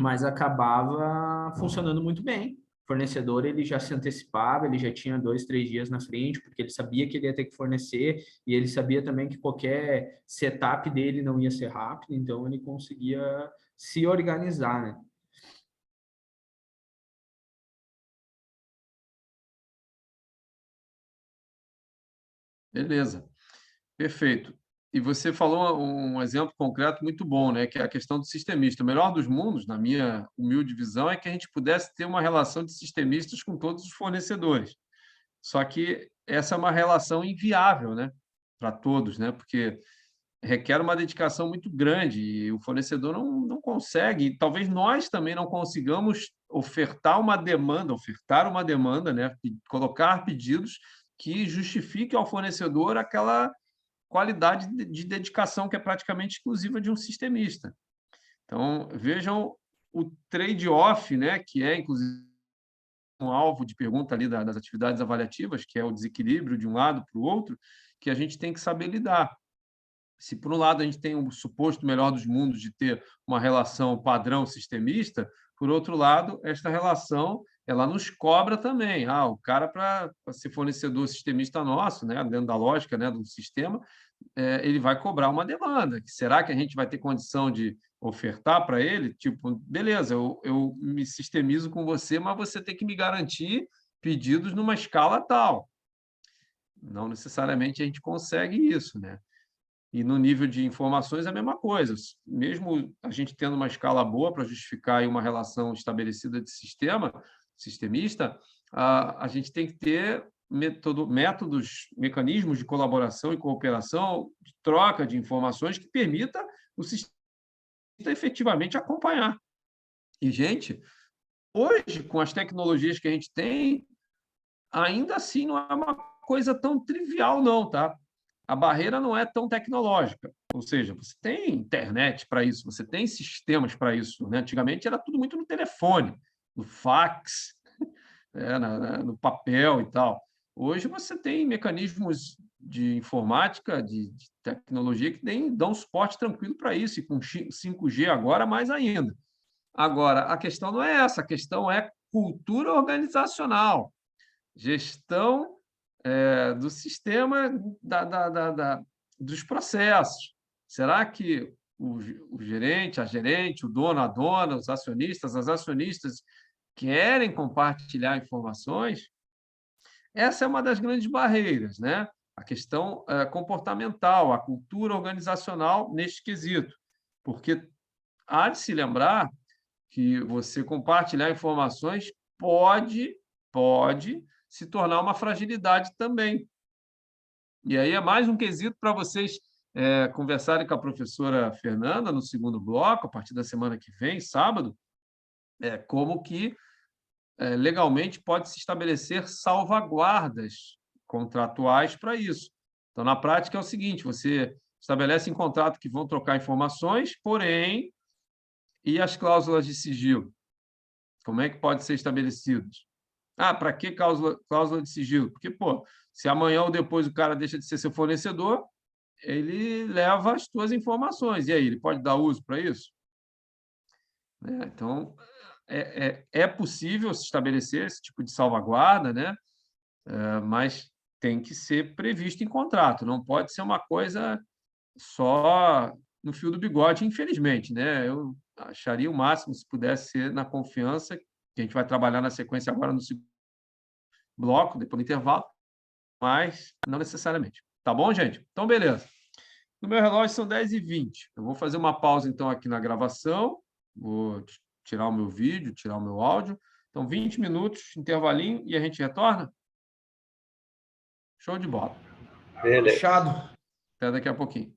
mas acabava funcionando muito bem. fornecedor ele já se antecipava, ele já tinha 2, 3 dias na frente, porque ele sabia que ele ia ter que fornecer, e ele sabia também que qualquer setup dele não ia ser rápido, então ele conseguia se organizar, né? Beleza, perfeito. E você falou um exemplo concreto muito bom, né? Que é a questão do sistemista. O melhor dos mundos, na minha humilde visão, é que a gente pudesse ter uma relação de sistemistas com todos os fornecedores. Só que essa é uma relação inviável, né? Para todos, né? Porque requer uma dedicação muito grande e o fornecedor não consegue. E talvez nós também não consigamos ofertar uma demanda, né? Colocar pedidos que justifiquem ao fornecedor aquela qualidade de dedicação que é praticamente exclusiva de um sistemista. Então, vejam o trade-off, né, que é, inclusive, um alvo de pergunta ali das atividades avaliativas, que é o desequilíbrio de um lado para o outro, que a gente tem que saber lidar. Se, por um lado, a gente tem um suposto melhor dos mundos de ter uma relação padrão sistemista, por outro lado, esta relação ela nos cobra também. O cara, para ser fornecedor sistemista nosso, né, dentro da lógica, né, do sistema, ele vai cobrar uma demanda. Será que a gente vai ter condição de ofertar para ele? Tipo, beleza, eu me sistemizo com você, mas você tem que me garantir pedidos numa escala tal. Não necessariamente a gente consegue isso, né? E no nível de informações é a mesma coisa. Mesmo a gente tendo uma escala boa para justificar uma relação estabelecida de sistemista, a gente tem que ter métodos, mecanismos de colaboração e cooperação, de troca de informações que permita o sistema efetivamente acompanhar. E, gente, hoje, com as tecnologias que a gente tem, ainda assim não é uma coisa tão trivial, não, tá? A barreira não é tão tecnológica, ou seja, você tem internet para isso, você tem sistemas para isso, né? Antigamente era tudo muito no telefone, no fax, no papel e tal. Hoje você tem mecanismos de informática, de tecnologia que dão suporte tranquilo para isso, e com 5G agora mais ainda. Agora, a questão não é essa, a questão é cultura organizacional, gestão do sistema dos processos. Será que o gerente, a gerente, o dono, a dona, os acionistas, as acionistas querem compartilhar informações? Essa é uma das grandes barreiras, né? A questão comportamental, a cultura organizacional neste quesito. Porque há de se lembrar que você compartilhar informações pode se tornar uma fragilidade também. E aí é mais um quesito para vocês conversarem com a professora Fernanda no segundo bloco, a partir da semana que vem, sábado, como que legalmente pode se estabelecer salvaguardas contratuais para isso. Então, na prática, é o seguinte: você estabelece em contrato que vão trocar informações, porém, e as cláusulas de sigilo? Como é que pode ser estabelecidas? Para que cláusula de sigilo? Porque, pô, se amanhã ou depois o cara deixa de ser seu fornecedor, ele leva as suas informações. E aí, ele pode dar uso para isso? Então, é possível se estabelecer esse tipo de salvaguarda, né? Mas tem que ser previsto em contrato, não pode ser uma coisa só no fio do bigode, infelizmente, né? Eu acharia o máximo se pudesse ser na confiança, que a gente vai trabalhar na sequência agora no segundo bloco, depois do intervalo, mas não necessariamente. Tá bom, gente? Então, beleza. No meu relógio são 10h20. Eu vou fazer uma pausa, então, aqui na gravação. Vou tirar o meu vídeo, tirar o meu áudio. Então, 20 minutos, intervalinho, e a gente retorna? Show de bola. Beleza. Fechado. Até daqui a pouquinho.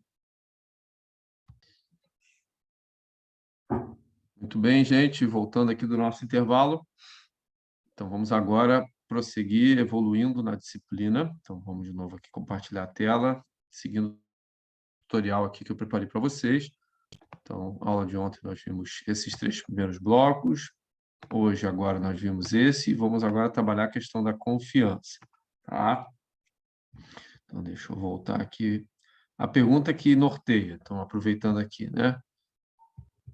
Muito bem, gente. Voltando aqui do nosso intervalo. Então, vamos agora prosseguir evoluindo na disciplina. Então, vamos de novo aqui compartilhar a tela, seguindo o tutorial aqui que eu preparei para vocês. Então, aula de ontem nós vimos esses 3 primeiros blocos. Hoje, agora, nós vimos esse. E vamos agora trabalhar a questão da confiança. Tá? Então, deixa eu voltar aqui. A pergunta que norteia. Então, aproveitando aqui, né?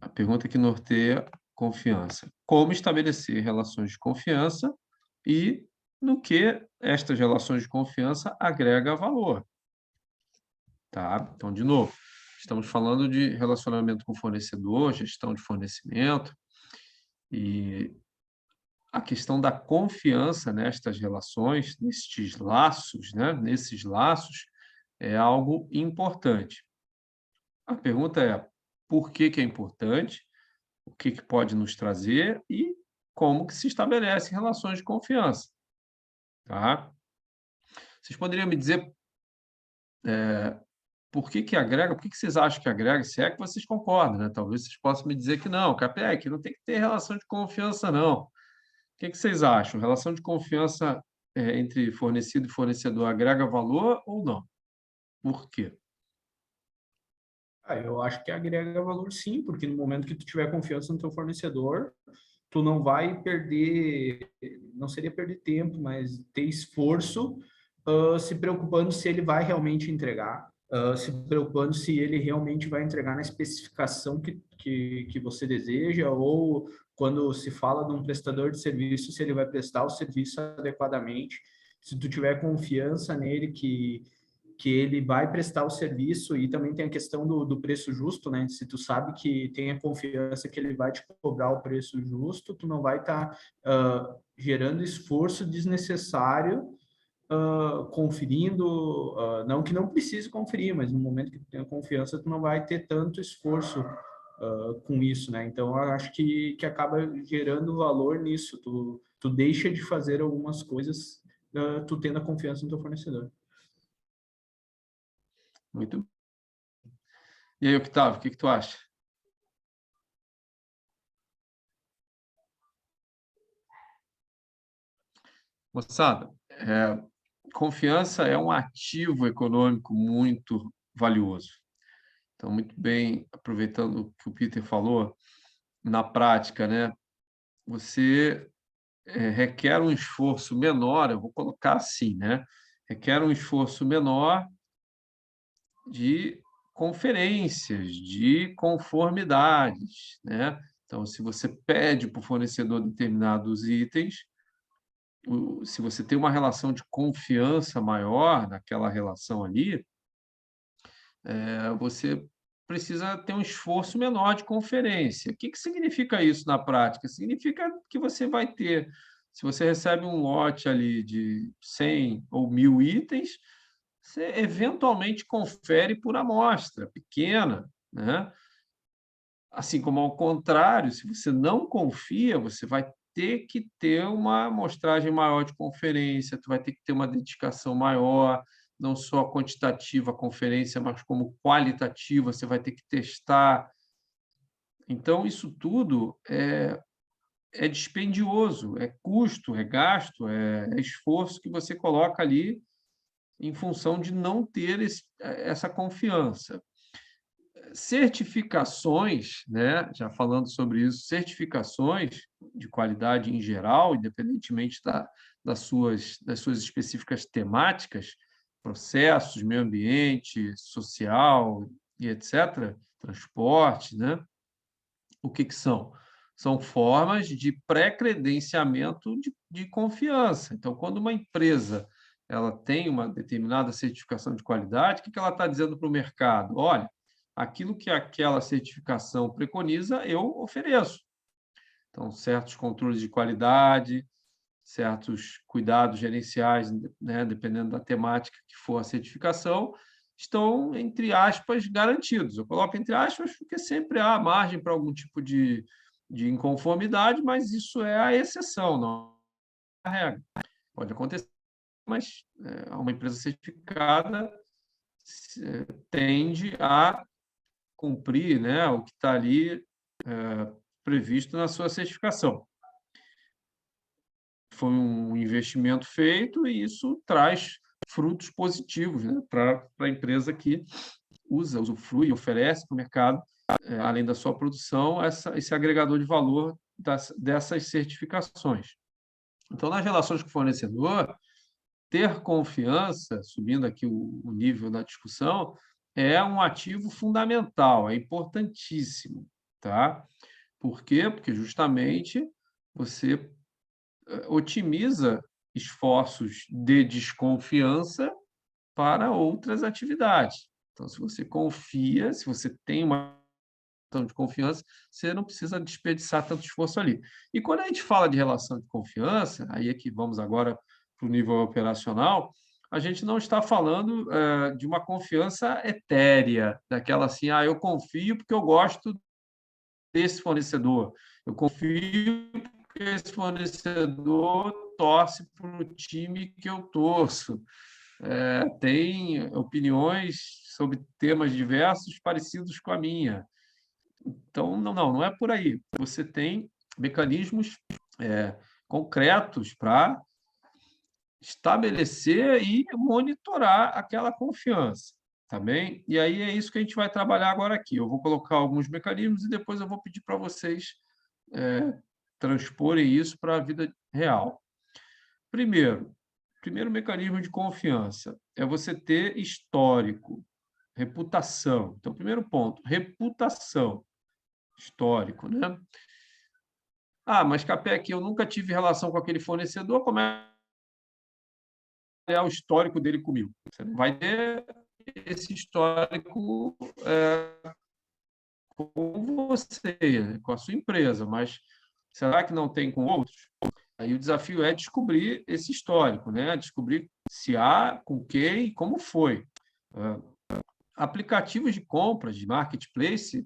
A pergunta que norteia confiança. Como estabelecer relações de confiança e no que estas relações de confiança agregam valor. Tá? Então, de novo, estamos falando de relacionamento com fornecedor, gestão de fornecimento, e a questão da confiança nestas relações, nestes laços, né? Nesses laços, é algo importante. A pergunta é: por que é importante? O que pode nos trazer e como que se estabelece relações de confiança, tá? Vocês poderiam me dizer por que agrega, por que vocês acham que agrega? Se é que vocês concordam, né? Talvez vocês possam me dizer que não, Capec, não tem que ter relação de confiança, não. O que vocês acham? Relação de confiança entre fornecido e fornecedor agrega valor ou não? Por quê? Eu acho que agrega valor sim, porque no momento que tu tiver confiança no teu fornecedor, tu não vai perder, não seria perder tempo, mas ter esforço, se preocupando se ele vai realmente entregar, se preocupando se ele realmente vai entregar na especificação que você deseja, ou quando se fala de um prestador de serviço, se ele vai prestar o serviço adequadamente. Se tu tiver confiança nele que ele vai prestar o serviço, e também tem a questão do preço justo, né? Se tu sabe que tem a confiança que ele vai te cobrar o preço justo, tu não vai estar gerando esforço desnecessário, conferindo, não que não precise conferir, mas no momento que tu tenha confiança, tu não vai ter tanto esforço com isso, né? Então, eu acho que acaba gerando valor nisso. Tu deixa de fazer algumas coisas, tu tendo a confiança no teu fornecedor. Muito. E aí, Octavio, o que tu acha? Moçada, confiança é um ativo econômico muito valioso. Então, muito bem, aproveitando o que o Peter falou, na prática, né, você requer um esforço menor, eu vou colocar assim, né, requer um esforço menor de conferências, de conformidades, né? Então, se você pede para o fornecedor determinados itens, se você tem uma relação de confiança maior naquela relação ali, você precisa ter um esforço menor de conferência. O que significa isso na prática? Significa que você vai ter, se você recebe um lote ali de 100 ou 1.000 itens, você eventualmente confere por amostra pequena, né? Assim como ao contrário, se você não confia, você vai ter que ter uma amostragem maior de conferência, tu vai ter que ter uma dedicação maior, não só quantitativa a conferência, mas como qualitativa, você vai ter que testar. Então, isso tudo é dispendioso, é custo, é gasto, é esforço que você coloca ali em função de não ter essa confiança. Certificações, né? Já falando sobre isso, certificações de qualidade em geral, independentemente das suas específicas temáticas, processos, meio ambiente, social e etc., transporte, né? O que são? São formas de pré-credenciamento de confiança. Então, quando uma empresa ela tem uma determinada certificação de qualidade, o que ela está dizendo para o mercado? Olha, aquilo que aquela certificação preconiza, eu ofereço. Então, certos controles de qualidade, certos cuidados gerenciais, né, dependendo da temática que for a certificação, estão, entre aspas, garantidos. Eu coloco entre aspas porque sempre há margem para algum tipo de inconformidade, mas isso é a exceção, não é a regra. Pode acontecer, mas uma empresa certificada tende a cumprir, né, o que está ali previsto na sua certificação. Foi um investimento feito e isso traz frutos positivos, né, para a empresa que usufrui e oferece para o mercado, além da sua produção, esse agregador de valor dessas certificações. Então, nas relações com o fornecedor, ter confiança, subindo aqui o nível da discussão, é um ativo fundamental, é importantíssimo, tá? Por quê? Porque justamente você otimiza esforços de desconfiança para outras atividades. Então, se você confia, se você tem uma relação de confiança, você não precisa desperdiçar tanto esforço ali. E quando a gente fala de relação de confiança, aí é que vamos agora para o nível operacional, a gente não está falando de uma confiança etérea, daquela assim, eu confio porque eu gosto desse fornecedor, eu confio porque esse fornecedor torce para o time que eu torço. Tem opiniões sobre temas diversos parecidos com a minha. Então, não é por aí. Você tem mecanismos concretos para estabelecer e monitorar aquela confiança, tá bem? E aí é isso que a gente vai trabalhar agora aqui. Eu vou colocar alguns mecanismos e depois eu vou pedir para vocês transporem isso para a vida real. Primeiro mecanismo de confiança é você ter histórico, reputação. Então, primeiro ponto, reputação, histórico, né? Mas Capec, eu nunca tive relação com aquele fornecedor, como é o histórico dele comigo? Você não vai ter esse histórico com você, com a sua empresa, mas será que não tem com outros? Aí o desafio é descobrir esse histórico, né? Descobrir se há, com quem e como foi. Aplicativos de compras, de marketplace,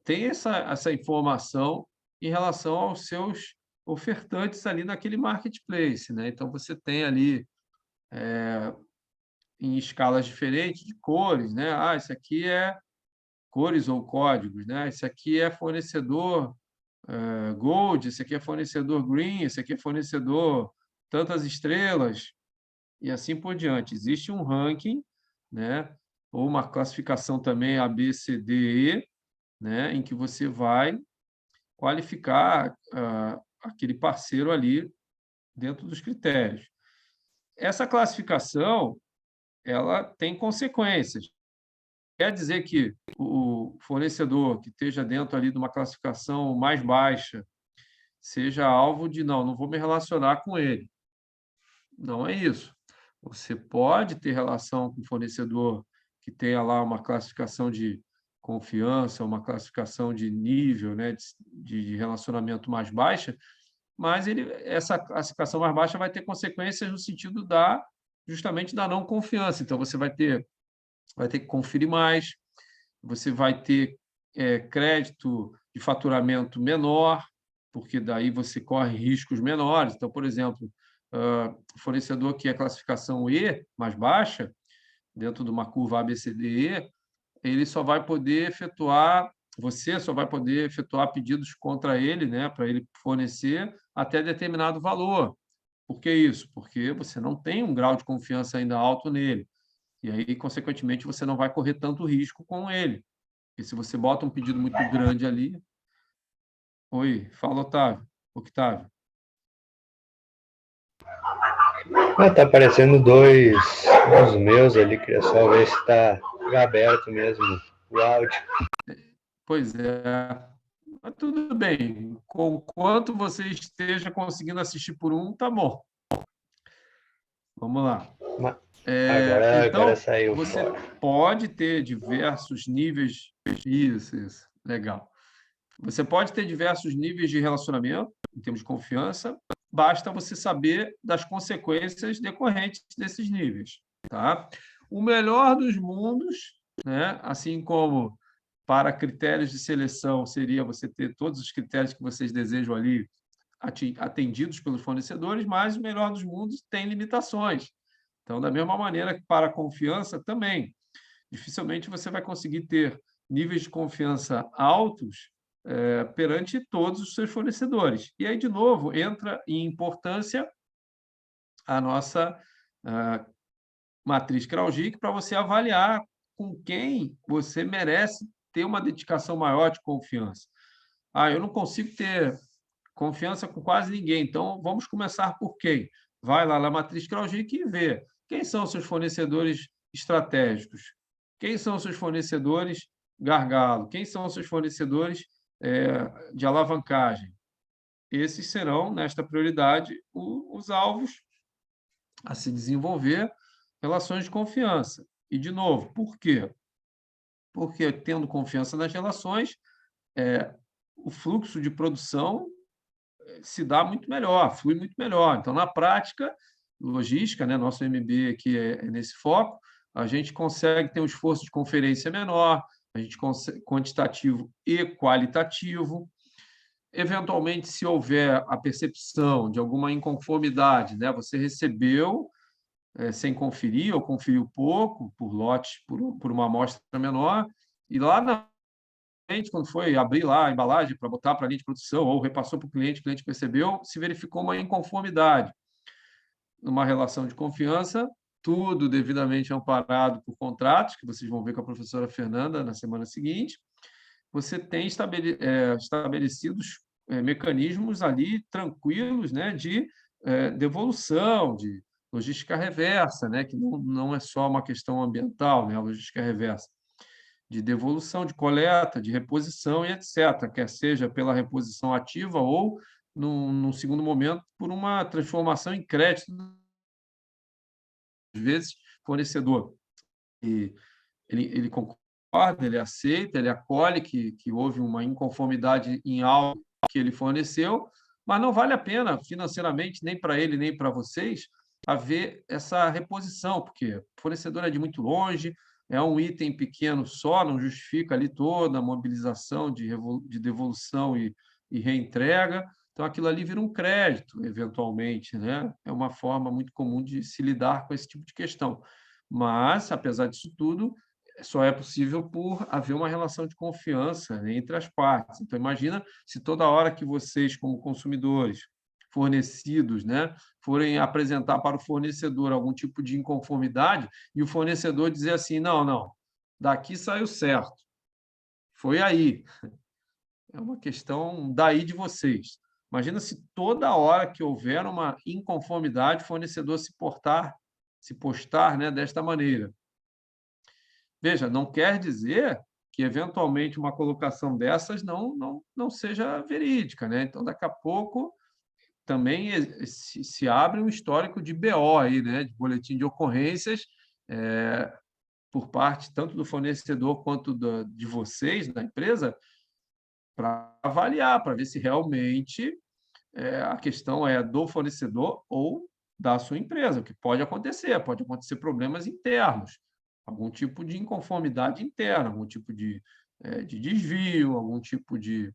tem essa informação em relação aos seus ofertantes ali naquele marketplace, né? Então, você tem ali em escalas diferentes de cores, né? Esse aqui é cores ou códigos, né? Esse aqui é fornecedor Gold, esse aqui é fornecedor Green, esse aqui é fornecedor tantas estrelas, e assim por diante. Existe um ranking, né? Ou uma classificação também A, B, C, D, E, né? Em que você vai qualificar aquele parceiro ali dentro dos critérios. Essa classificação ela tem consequências. Quer dizer que o fornecedor que esteja dentro ali de uma classificação mais baixa seja alvo de não vou me relacionar com ele. Não é isso. Você pode ter relação com o fornecedor que tenha lá uma classificação de confiança, uma classificação de nível, né, de relacionamento mais baixa, mas essa classificação mais baixa vai ter consequências no sentido justamente da não confiança. Então, você vai ter que conferir mais, você vai ter crédito de faturamento menor, porque daí você corre riscos menores. Então, por exemplo, fornecedor que é classificação E, mais baixa, dentro de uma curva ABCDE, ele só vai poder efetuar, você só vai poder efetuar pedidos contra ele, né, para ele fornecer até determinado valor. Por que isso? Porque você não tem um grau de confiança ainda alto nele. E aí, consequentemente, você não vai correr tanto risco com ele. E se você bota um pedido muito grande ali... Oi, fala, Otávio. Octávio. Tá aparecendo dois meus ali, queria só ver se está aberto mesmo o áudio. Pois é. Mas tudo bem. Conquanto você esteja conseguindo assistir por um, tá bom. Vamos lá. Agora Então, saiu você fora. pode ter diversos níveis... Isso. Legal. Você pode ter diversos níveis de relacionamento, em termos de confiança, basta você saber das consequências decorrentes desses níveis. Tá? O melhor dos mundos, né? Assim como para critérios de seleção seria você ter todos os critérios que vocês desejam ali atendidos pelos fornecedores, mas o melhor dos mundos tem limitações. Então, da mesma maneira que para a confiança também, dificilmente você vai conseguir ter níveis de confiança altos perante todos os seus fornecedores. E aí, de novo, entra em importância a nossa matriz Kraujic para você avaliar com quem você merece ter uma dedicação maior de confiança. Eu não consigo ter confiança com quase ninguém, então vamos começar por quem? Vai lá na matriz Kraujic e vê quem são os seus fornecedores estratégicos, quem são os seus fornecedores gargalo, quem são os seus fornecedores de alavancagem. Esses serão, nesta prioridade, os alvos a se desenvolver relações de confiança. E, de novo, por quê? Porque, tendo confiança nas relações, o fluxo de produção se dá muito melhor, flui muito melhor. Então, na prática, logística, né, nosso MBA aqui é nesse foco, a gente consegue ter um esforço de conferência menor, a gente consegue quantitativo e qualitativo. Eventualmente, se houver a percepção de alguma inconformidade, né, você recebeu sem conferir ou conferiu pouco, por lote, por uma amostra menor, e lá na frente, quando foi abrir lá a embalagem para botar para a linha de produção ou repassou para o cliente percebeu, se verificou uma inconformidade. Numa relação de confiança, tudo devidamente amparado por contratos, que vocês vão ver com a professora Fernanda na semana seguinte, você tem estabelecidos mecanismos ali tranquilos, né, de devolução, de logística reversa, né, que não é só uma questão ambiental, né, a logística reversa, de devolução, de coleta, de reposição e etc., quer seja pela reposição ativa ou, num segundo momento, por uma transformação em crédito, às vezes, fornecedor. E ele concorda, ele aceita, ele acolhe que houve uma inconformidade em algo que ele forneceu, mas não vale a pena financeiramente, nem para ele, nem para vocês, haver essa reposição, porque o fornecedor é de muito longe, é um item pequeno só, não justifica ali toda a mobilização de devolução e reentrega, então aquilo ali vira um crédito, eventualmente, né? É uma forma muito comum de se lidar com esse tipo de questão. Mas, apesar disso tudo, só é possível por haver uma relação de confiança, né, entre as partes. Então, imagina se toda hora que vocês, como consumidores, fornecidos, né, forem apresentar para o fornecedor algum tipo de inconformidade e o fornecedor dizer assim, não, daqui saiu certo, foi aí. É uma questão daí de vocês. Imagina se toda hora que houver uma inconformidade, o fornecedor se postar, né, desta maneira. Veja, não quer dizer que, eventualmente, uma colocação dessas não seja verídica, né? Então, daqui a pouco, também se abre um histórico de BO aí, né? De boletim de ocorrências, por parte tanto do fornecedor quanto de vocês, da empresa, para avaliar, para ver se realmente a questão é do fornecedor ou da sua empresa, o que pode acontecer problemas internos, algum tipo de inconformidade interna, algum tipo de desvio, algum tipo de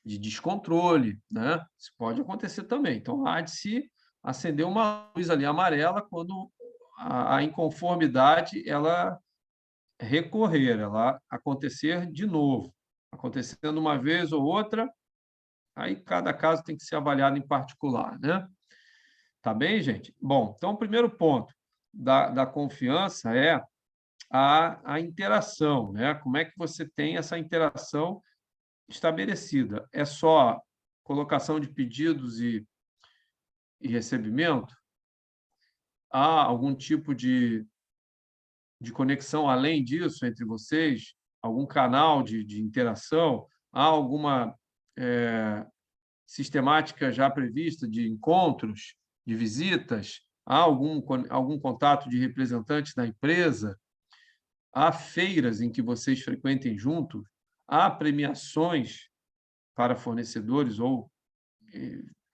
descontrole, né? Isso pode acontecer também. Então, há de se acender uma luz ali amarela quando a inconformidade ela recorrer, ela acontecer de novo. Acontecendo uma vez ou outra, aí cada caso tem que ser avaliado em particular, né? Tá bem, gente? Bom, então o primeiro ponto da confiança é a interação, né? Como é que você tem essa interação estabelecida? É só colocação de pedidos e recebimento? Há algum tipo de conexão além disso entre vocês? Algum canal de interação? Há alguma sistemática já prevista de encontros, de visitas? Há algum contato de representantes da empresa? Há feiras em que vocês frequentem juntos? Há premiações para fornecedores ou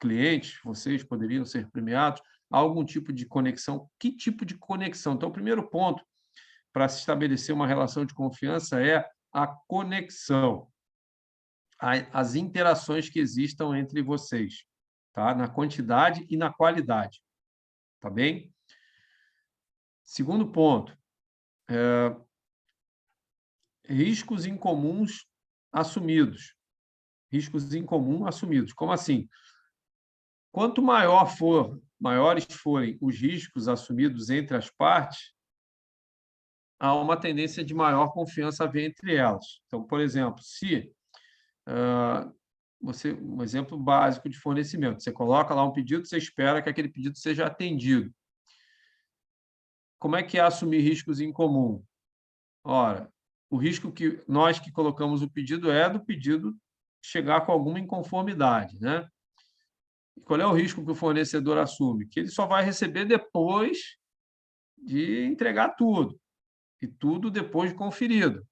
clientes? Vocês poderiam ser premiados? Há algum tipo de conexão? Que tipo de conexão? Então, o primeiro ponto para se estabelecer uma relação de confiança é a conexão, as interações que existam entre vocês, tá? Na quantidade e na qualidade, tá bem? Segundo ponto, riscos incomuns assumidos. Riscos incomuns assumidos. Como assim? Quanto maiores forem os riscos assumidos entre as partes, há uma tendência de maior confiança a haver entre elas. Então, por exemplo, se um exemplo básico de fornecimento, você coloca lá um pedido, você espera que aquele pedido seja atendido. Como é que é assumir riscos em comum? Ora, o risco que nós que colocamos o pedido é do pedido chegar com alguma inconformidade, né? E qual é o risco que o fornecedor assume? Que ele só vai receber depois de entregar tudo, e tudo depois de conferido.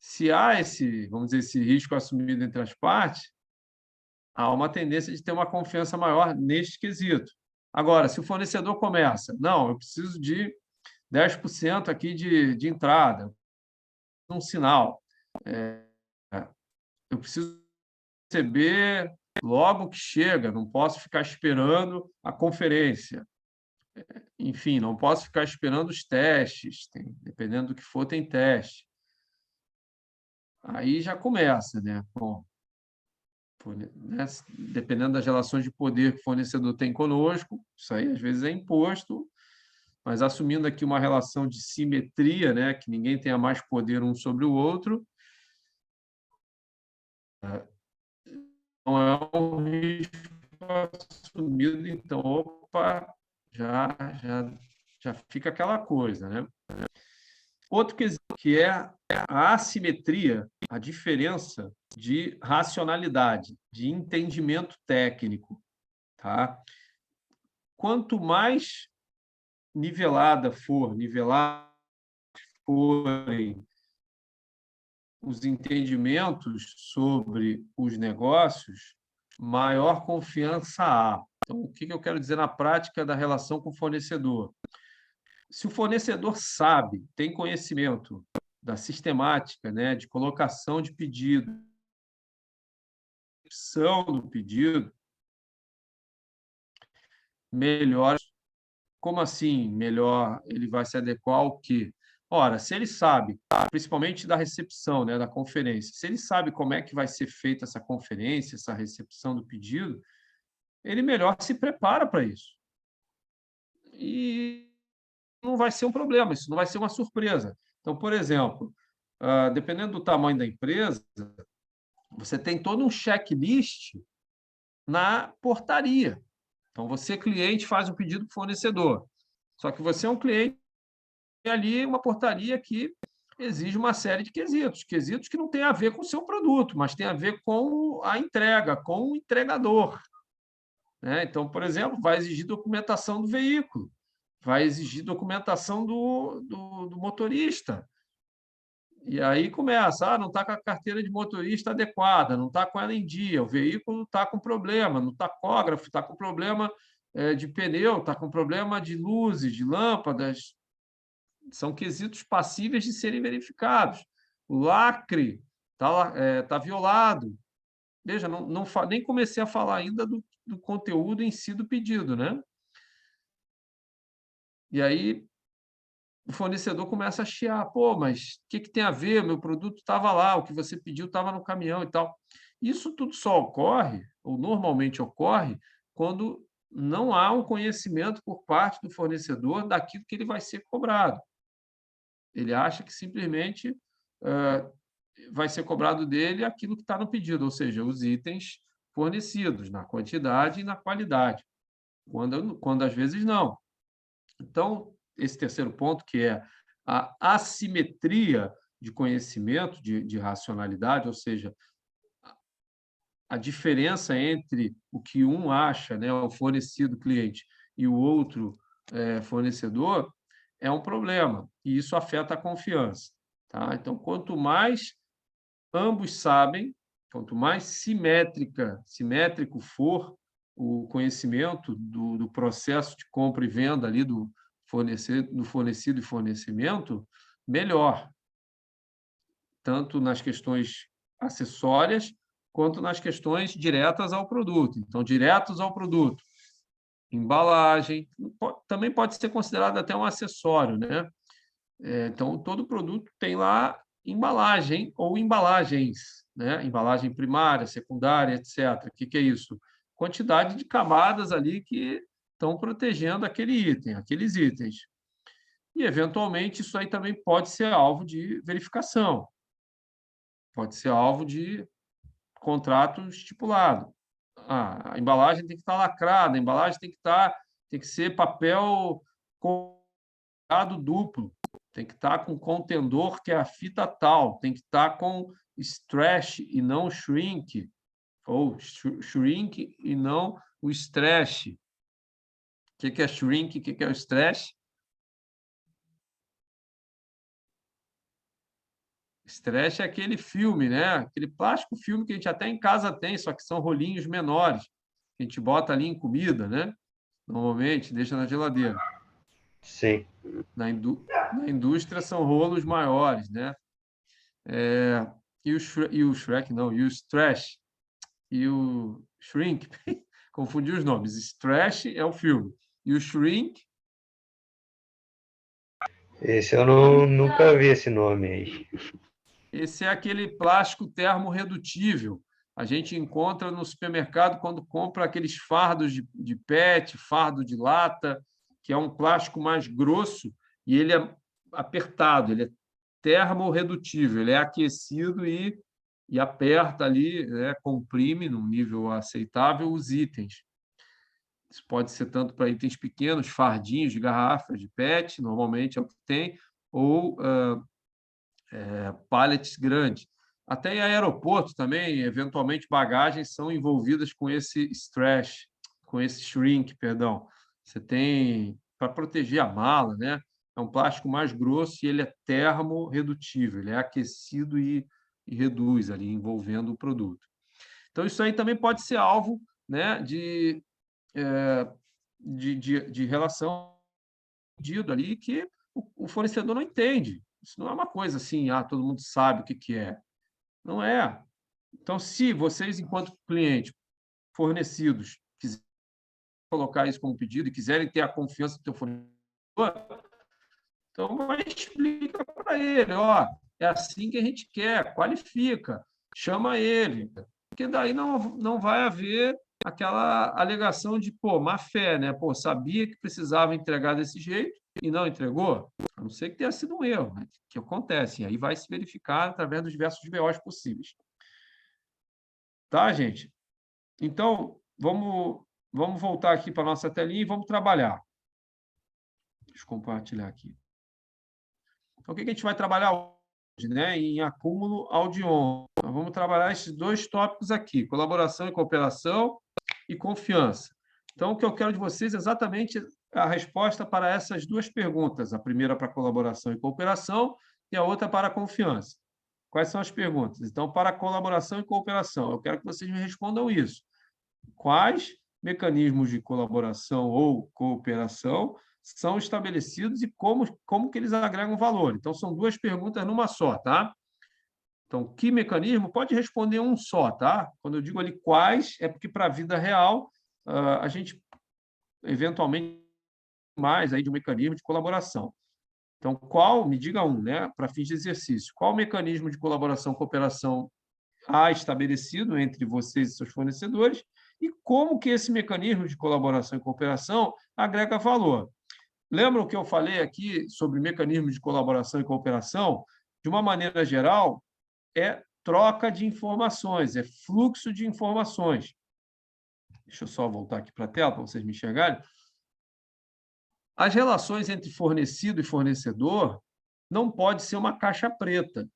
Se há esse, vamos dizer, esse risco assumido entre as partes, há uma tendência de ter uma confiança maior neste quesito. Agora, se o fornecedor começa, não, eu preciso de 10% aqui de entrada, um sinal, eu preciso receber logo que chega, não posso ficar esperando a conferência. Enfim, não posso ficar esperando os testes, dependendo do que for, tem teste. Aí já começa, né? Bom, né? Dependendo das relações de poder que o fornecedor tem conosco, isso aí às vezes é imposto, mas assumindo aqui uma relação de simetria, né? Que ninguém tenha mais poder um sobre o outro, não é um risco assumido, então, opa, já fica aquela coisa, né? Outro quesito que é a assimetria, a diferença de racionalidade, de entendimento técnico, tá? Quanto mais nivelados forem os entendimentos sobre os negócios, maior confiança há. Então, o que eu quero dizer na prática da relação com o fornecedor? Se o fornecedor sabe, tem conhecimento da sistemática, né, de colocação de pedido, opção do pedido, melhor. Como assim melhor ele vai se adequar ao quê? Ora, se ele sabe, principalmente da recepção, né, da conferência, se ele sabe como é que vai ser feita essa conferência, essa recepção do pedido, ele melhor se prepara para isso. E não vai ser um problema, isso não vai ser uma surpresa. Então, por exemplo, dependendo do tamanho da empresa, você tem todo um checklist na portaria. Então, você, cliente, faz um pedido para o fornecedor. Só que você é um cliente, tem ali uma portaria que exige uma série de quesitos, quesitos que não têm a ver com o seu produto, mas tem a ver com a entrega, com o entregador, né? Então, por exemplo, vai exigir documentação do veículo, vai exigir documentação do motorista. E aí começa, não está com a carteira de motorista adequada, não está com ela em dia, o veículo está com problema, no tacógrafo está com problema de pneu, está com problema de luzes, de lâmpadas, são quesitos passíveis de serem verificados. O lacre está violado. Veja, nem comecei a falar ainda do conteúdo em si do pedido, né? E aí o fornecedor começa a chiar, pô, mas o que tem a ver? Meu produto estava lá, o que você pediu estava no caminhão e tal. Isso tudo só ocorre, ou normalmente ocorre, quando não há um conhecimento por parte do fornecedor daquilo que ele vai ser cobrado. Ele acha que simplesmente vai ser cobrado dele aquilo que está no pedido, ou seja, os itens fornecidos, na quantidade e na qualidade, quando às vezes não. Então, esse terceiro ponto, que é a assimetria de conhecimento, de racionalidade, ou seja, a diferença entre o que um acha, né, o fornecido cliente, e o outro fornecedor, é um problema, e isso afeta a confiança. Tá? Então, quanto mais ambos sabem, quanto mais simétrico for o conhecimento do processo de compra e venda ali do fornecido e fornecimento, melhor, tanto nas questões acessórias quanto nas questões diretas ao produto. Então, diretos ao produto, embalagem, também pode ser considerado até um acessório, né? Então, todo produto tem lá embalagem ou embalagens, né? Embalagem primária, secundária, etc. O que é isso? Quantidade de camadas ali que estão protegendo aquele item, aqueles itens. E, eventualmente, isso aí também pode ser alvo de verificação, pode ser alvo de contrato estipulado. A embalagem tem que estar lacrada, a embalagem tem que ser papel duplo, tem que estar com contendor, que é a fita tal, tem que estar com stretch e não shrink, ou shrink e não o stretch. O que é shrink? O que é o stretch? Stretch é aquele filme, né? Aquele plástico filme que a gente até em casa tem, só que são rolinhos menores, que a gente bota ali em comida, né? Normalmente, deixa na geladeira. Sim. Na indústria são rolos maiores, né? E o Shrek, não, e o Stretch e o Shrink, confundi os nomes. Stretch é o filme. E o Shrink, Esse eu nunca vi esse nome aí. esse é aquele plástico termorredutível. A gente encontra no supermercado quando compra aqueles fardos de PET, fardo de lata, que é um plástico mais grosso e ele é apertado, ele é termorredutível, ele é aquecido e aperta ali, né, comprime num nível aceitável os itens. Isso pode ser tanto para itens pequenos, fardinhos de garrafas de PET, normalmente é o que tem, ou pallets grandes. Até em aeroporto também, eventualmente, bagagens são envolvidas com esse stretch, com esse shrink, perdão. Você tem, para proteger a mala, né? É um plástico mais grosso e ele é termorredutível, ele é aquecido e reduz ali, envolvendo o produto. Então, isso aí também pode ser alvo, né, de relação pedido ali que o fornecedor não entende. Isso não é uma coisa assim, todo mundo sabe o que é. Não é. Então, se vocês, enquanto cliente, fornecidos, quiserem colocar isso como pedido e quiserem ter a confiança do seu fornecedor, então vai explica para ele, é assim que a gente quer, qualifica, chama ele, porque daí não vai haver aquela alegação de, má fé, né? Sabia que precisava entregar desse jeito e não entregou, a não ser que tenha sido um erro, né? Que acontece, e aí vai se verificar através dos diversos BOs possíveis. Tá, gente? Então, vamos voltar aqui para a nossa telinha e vamos trabalhar. Deixa eu compartilhar aqui. Então, o que a gente vai trabalhar hoje, né? Em acúmulo Audion. Nós vamos trabalhar esses dois tópicos aqui, colaboração e cooperação e confiança. Então, o que eu quero de vocês é exatamente a resposta para essas duas perguntas. A primeira para colaboração e cooperação e a outra para a confiança. Quais são as perguntas? Então, para colaboração e cooperação, eu quero que vocês me respondam isso. Quais mecanismos de colaboração ou cooperação são estabelecidos e como que eles agregam valor? Então, são duas perguntas numa só, tá? Então, que mecanismo? Pode responder um só, tá? Quando eu digo ali quais, é porque para a vida real a gente eventualmente mais aí de um mecanismo de colaboração. Então, me diga um, né, para fins de exercício, qual mecanismo de colaboração e cooperação há estabelecido entre vocês e seus fornecedores e como que esse mecanismo de colaboração e cooperação agrega valor. Lembram que eu falei aqui sobre mecanismos de colaboração e cooperação? De uma maneira geral, é troca de informações, é fluxo de informações. Deixa eu só voltar aqui para a tela para vocês me enxergarem. As relações entre fornecido e fornecedor não pode ser uma caixa preta.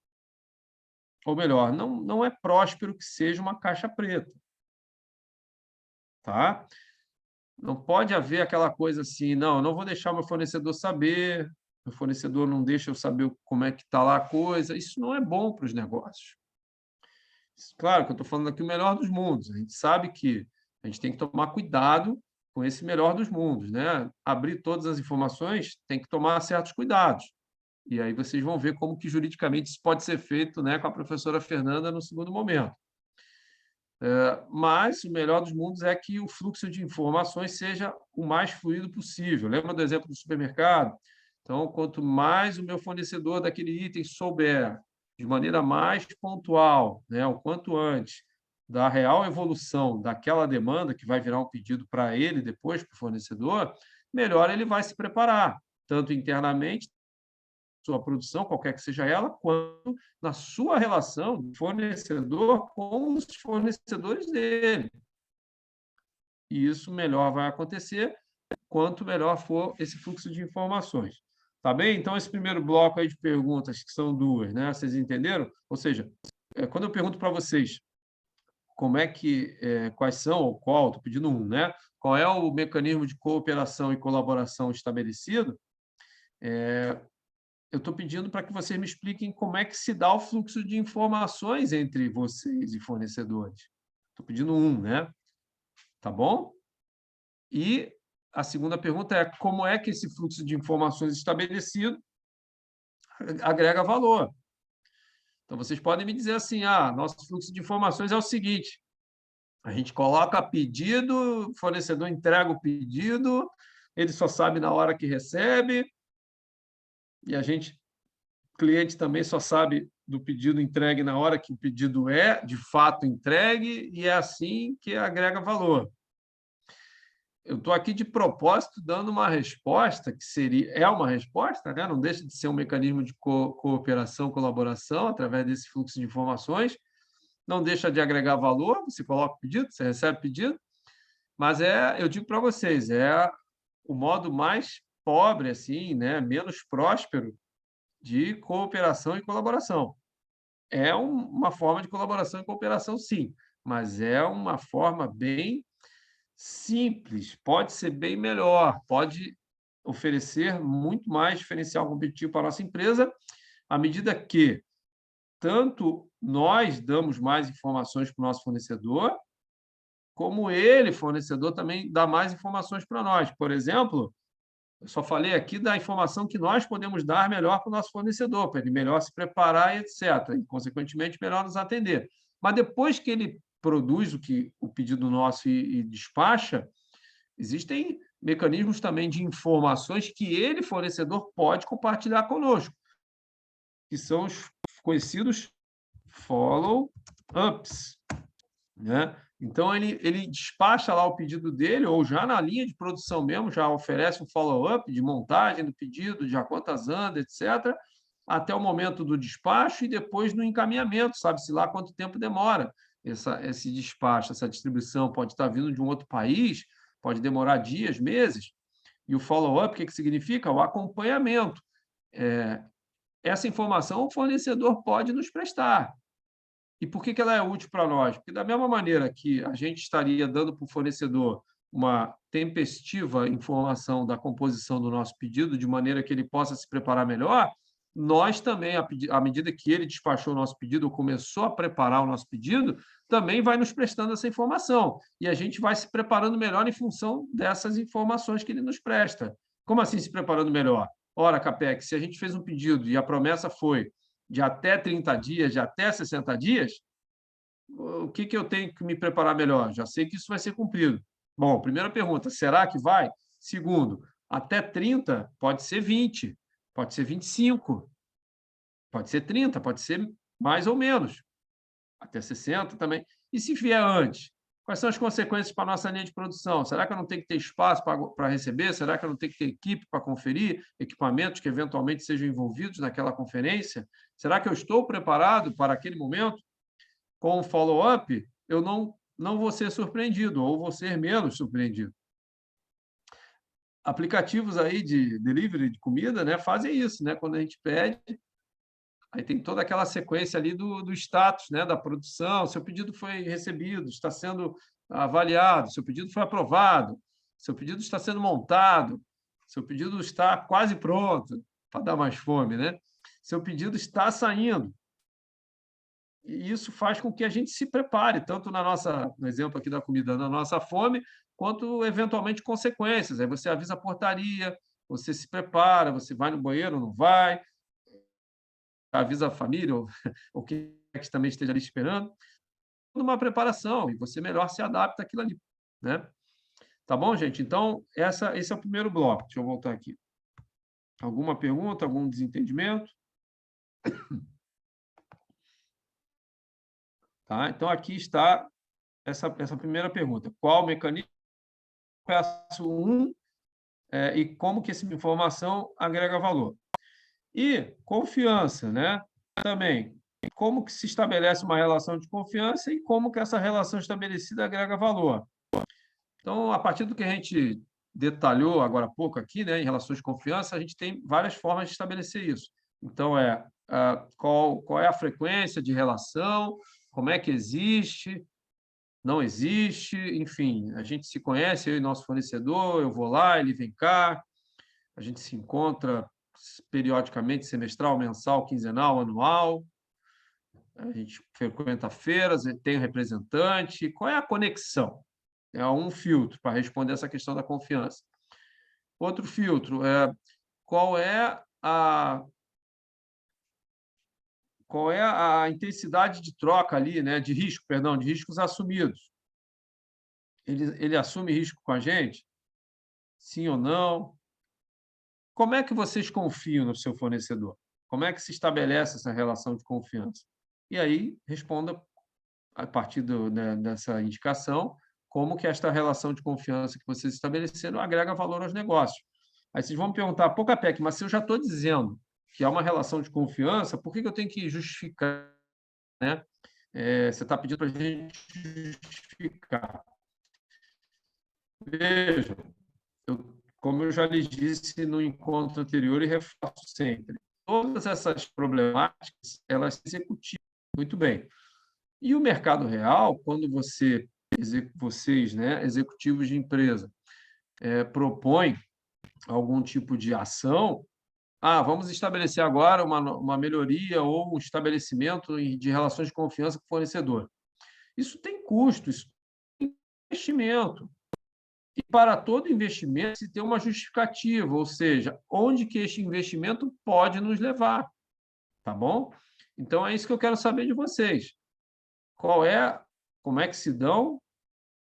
Ou melhor, não é próspero que seja uma caixa preta. Tá? Não pode haver aquela coisa assim, não, eu não vou deixar meu fornecedor saber, meu fornecedor não deixa eu saber como é que está lá a coisa. Isso não é bom para os negócios. Claro que eu estou falando aqui o melhor dos mundos. A gente sabe que a gente tem que tomar cuidado com esse melhor dos mundos, né? Abrir todas as informações tem que tomar certos cuidados. E aí vocês vão ver como que juridicamente isso pode ser feito, né, com a professora Fernanda no segundo momento. Mas o melhor dos mundos é que o fluxo de informações seja o mais fluido possível. Lembra do exemplo do supermercado? Então, quanto mais o meu fornecedor daquele item souber, de maneira mais pontual, né, o quanto antes, da real evolução daquela demanda, que vai virar um pedido para ele depois, para o fornecedor, melhor ele vai se preparar, tanto internamente, sua produção, qualquer que seja ela, quanto na sua relação do fornecedor com os fornecedores dele. E isso melhor vai acontecer quanto melhor for esse fluxo de informações. Tá bem? Então, esse primeiro bloco aí de perguntas, que são duas, né? Vocês entenderam? Ou seja, quando eu pergunto para vocês como é que, quais são, ou qual, estou pedindo um, né? Qual é o mecanismo de cooperação e colaboração estabelecido? Eu estou pedindo para que vocês me expliquem como é que se dá o fluxo de informações entre vocês e fornecedores. Estou pedindo um, né? Tá bom? E a segunda pergunta é como é que esse fluxo de informações estabelecido agrega valor? Então, vocês podem me dizer assim, nosso fluxo de informações é o seguinte, a gente coloca pedido, o fornecedor entrega o pedido, ele só sabe na hora que recebe, e a gente, cliente, também só sabe do pedido entregue na hora que o pedido é, de fato, entregue, e é assim que agrega valor. Eu estou aqui de propósito dando uma resposta que é uma resposta, né? Não deixa de ser um mecanismo de cooperação, colaboração, através desse fluxo de informações, não deixa de agregar valor, você coloca o pedido, você recebe o pedido, mas eu digo para vocês, é o modo mais pobre, assim, né? Menos próspero de cooperação e colaboração. É uma forma de colaboração e cooperação, sim, mas é uma forma bem simples, pode ser bem melhor, pode oferecer muito mais diferencial competitivo para a nossa empresa, à medida que tanto nós damos mais informações para o nosso fornecedor, como ele, fornecedor, também dá mais informações para nós. Por exemplo, eu só falei aqui da informação que nós podemos dar melhor para o nosso fornecedor, para ele melhor se preparar, etc., e, consequentemente, melhor nos atender. Mas depois que ele produz o pedido nosso e despacha, existem mecanismos também de informações que ele, fornecedor, pode compartilhar conosco, que são os conhecidos follow-ups, né? Então, ele despacha lá o pedido dele, ou já na linha de produção mesmo, já oferece um follow-up de montagem do pedido, de a quantas anda, etc., até o momento do despacho e depois no encaminhamento, sabe-se lá quanto tempo demora esse despacho, essa distribuição pode estar vindo de um outro país, pode demorar dias, meses, e o follow-up, o que significa? O acompanhamento. Essa informação o fornecedor pode nos prestar. E por que ela é útil para nós? Porque, da mesma maneira que a gente estaria dando para o fornecedor uma tempestiva informação da composição do nosso pedido, de maneira que ele possa se preparar melhor, nós também, à medida que ele despachou o nosso pedido, ou começou a preparar o nosso pedido, também vai nos prestando essa informação. E a gente vai se preparando melhor em função dessas informações que ele nos presta. Como assim se preparando melhor? Ora, Capex, se a gente fez um pedido e a promessa foi de até 30 dias, de até 60 dias, o que eu tenho que me preparar melhor? Já sei que isso vai ser cumprido. Bom, primeira pergunta, será que vai? Segundo, até 30 pode ser 20, pode ser 25, pode ser 30, pode ser mais ou menos, até 60 também. E se vier antes? Quais são as consequências para a nossa linha de produção? Será que eu não tenho que ter espaço para receber? Será que eu não tenho que ter equipe para conferir? Equipamentos que eventualmente sejam envolvidos naquela conferência? Será que eu estou preparado para aquele momento? Com o follow-up, eu não vou ser surpreendido, ou vou ser menos surpreendido. Aplicativos aí de delivery de comida, né, fazem isso, né? Quando a gente pede, aí tem toda aquela sequência ali do status, né, da produção, seu pedido foi recebido, está sendo avaliado, seu pedido foi aprovado, seu pedido está sendo montado, seu pedido está quase pronto, para dar mais fome, né? Seu pedido está saindo. E isso faz com que a gente se prepare, tanto no exemplo aqui da comida, na nossa fome, quanto, eventualmente, consequências. Aí você avisa a portaria, você se prepara, você vai no banheiro, não vai, avisa a família, ou quem é que também esteja ali esperando, uma preparação, e você melhor se adapta àquilo ali, né? Tá bom, gente? Então, esse é o primeiro bloco. Deixa eu voltar aqui. Alguma pergunta, algum desentendimento? Tá? Então, aqui está essa primeira pergunta. Qual o mecanismo? Passo 1, e como que essa informação agrega valor. E confiança, né? Também, como que se estabelece uma relação de confiança e como que essa relação estabelecida agrega valor. Então, a partir do que a gente detalhou agora há pouco aqui, né, em relações de confiança, a gente tem várias formas de estabelecer isso. Então, qual é a frequência de relação, como é que existe, não existe, enfim, a gente se conhece, eu e nosso fornecedor, eu vou lá, ele vem cá, a gente se encontra periodicamente, semestral, mensal, quinzenal, anual, a gente frequenta feiras, tem um representante. Qual é a conexão? É um filtro para responder essa questão da confiança. Outro filtro é qual é a intensidade de troca ali, né? De risco, perdão, de riscos assumidos. Ele assume risco com a gente? Sim ou não? Como é que vocês confiam no seu fornecedor? Como é que se estabelece essa relação de confiança? E aí, responda, a partir dessa indicação, como que esta relação de confiança que vocês estabeleceram agrega valor aos negócios. Aí vocês vão me perguntar, pô, Capec, mas se eu já estou dizendo que há uma relação de confiança, por que eu tenho que justificar? Né? Você está pedindo para a gente justificar. Vejam, como eu já lhes disse no encontro anterior e reforço sempre, todas essas problemáticas, elas se executam muito bem. E o mercado real, quando vocês, né, executivos de empresa, propõem algum tipo de ação, vamos estabelecer agora uma melhoria ou um estabelecimento de relações de confiança com o fornecedor. Isso tem custo, isso tem investimento. E para todo investimento se tem uma justificativa, ou seja, onde que este investimento pode nos levar, tá bom? Então é isso que eu quero saber de vocês. Como é que se dão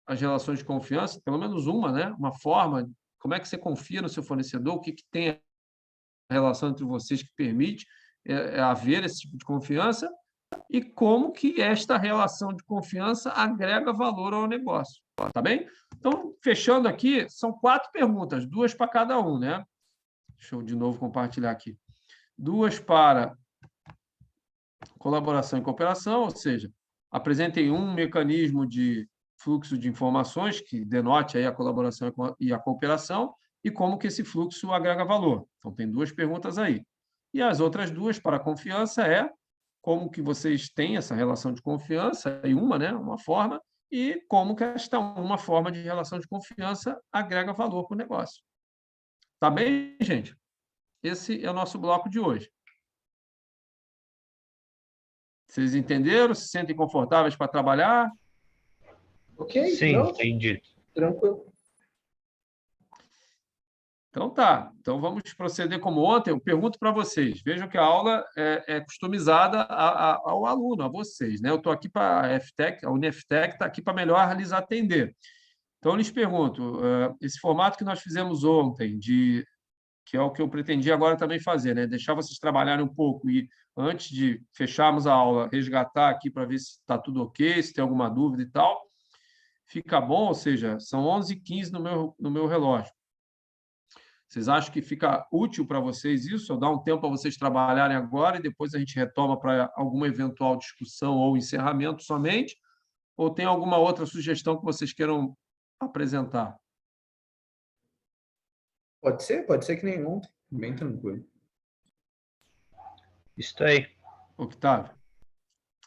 as relações de confiança? Pelo menos uma, né? Uma forma. Como é que você confia no seu fornecedor? O que tem a relação entre vocês que permite haver esse tipo de confiança? E como que esta relação de confiança agrega valor ao negócio, tá bem? Então, fechando aqui, são 4 perguntas, 2 para cada um, né? Deixa eu de novo compartilhar aqui. 2 para colaboração e cooperação, ou seja, apresentem um mecanismo de fluxo de informações que denote aí a colaboração e a cooperação e como que esse fluxo agrega valor. Então, tem 2 perguntas aí. E as outras 2 para a confiança como que vocês têm essa relação de confiança, e né, uma forma, e como que esta uma forma de relação de confiança agrega valor para o negócio. Tá bem, gente? Esse é o nosso bloco de hoje. Vocês entenderam? Se sentem confortáveis para trabalhar? Ok, Sim, não? entendi. Tranquilo. Então tá. Então vamos proceder como ontem. Eu pergunto para vocês. Vejam que a aula é customizada ao aluno, a vocês, né? Eu estou aqui para a FTech, a UniFTech está aqui para melhor lhes atender. Então, eu lhes pergunto, esse formato que nós fizemos ontem, que é o que eu pretendi agora também fazer, né? Deixar vocês trabalharem um pouco e, antes de fecharmos a aula, resgatar aqui para ver se está tudo ok, se tem alguma dúvida e tal. Fica bom, ou seja, são 11h15 no meu relógio. Vocês acham que fica útil para vocês isso? Eu dar um tempo para vocês trabalharem agora e depois a gente retoma para alguma eventual discussão ou encerramento somente? Ou tem alguma outra sugestão que vocês queiram apresentar? Pode ser que nem ontem. Bem tranquilo. Isso aí. Octávio,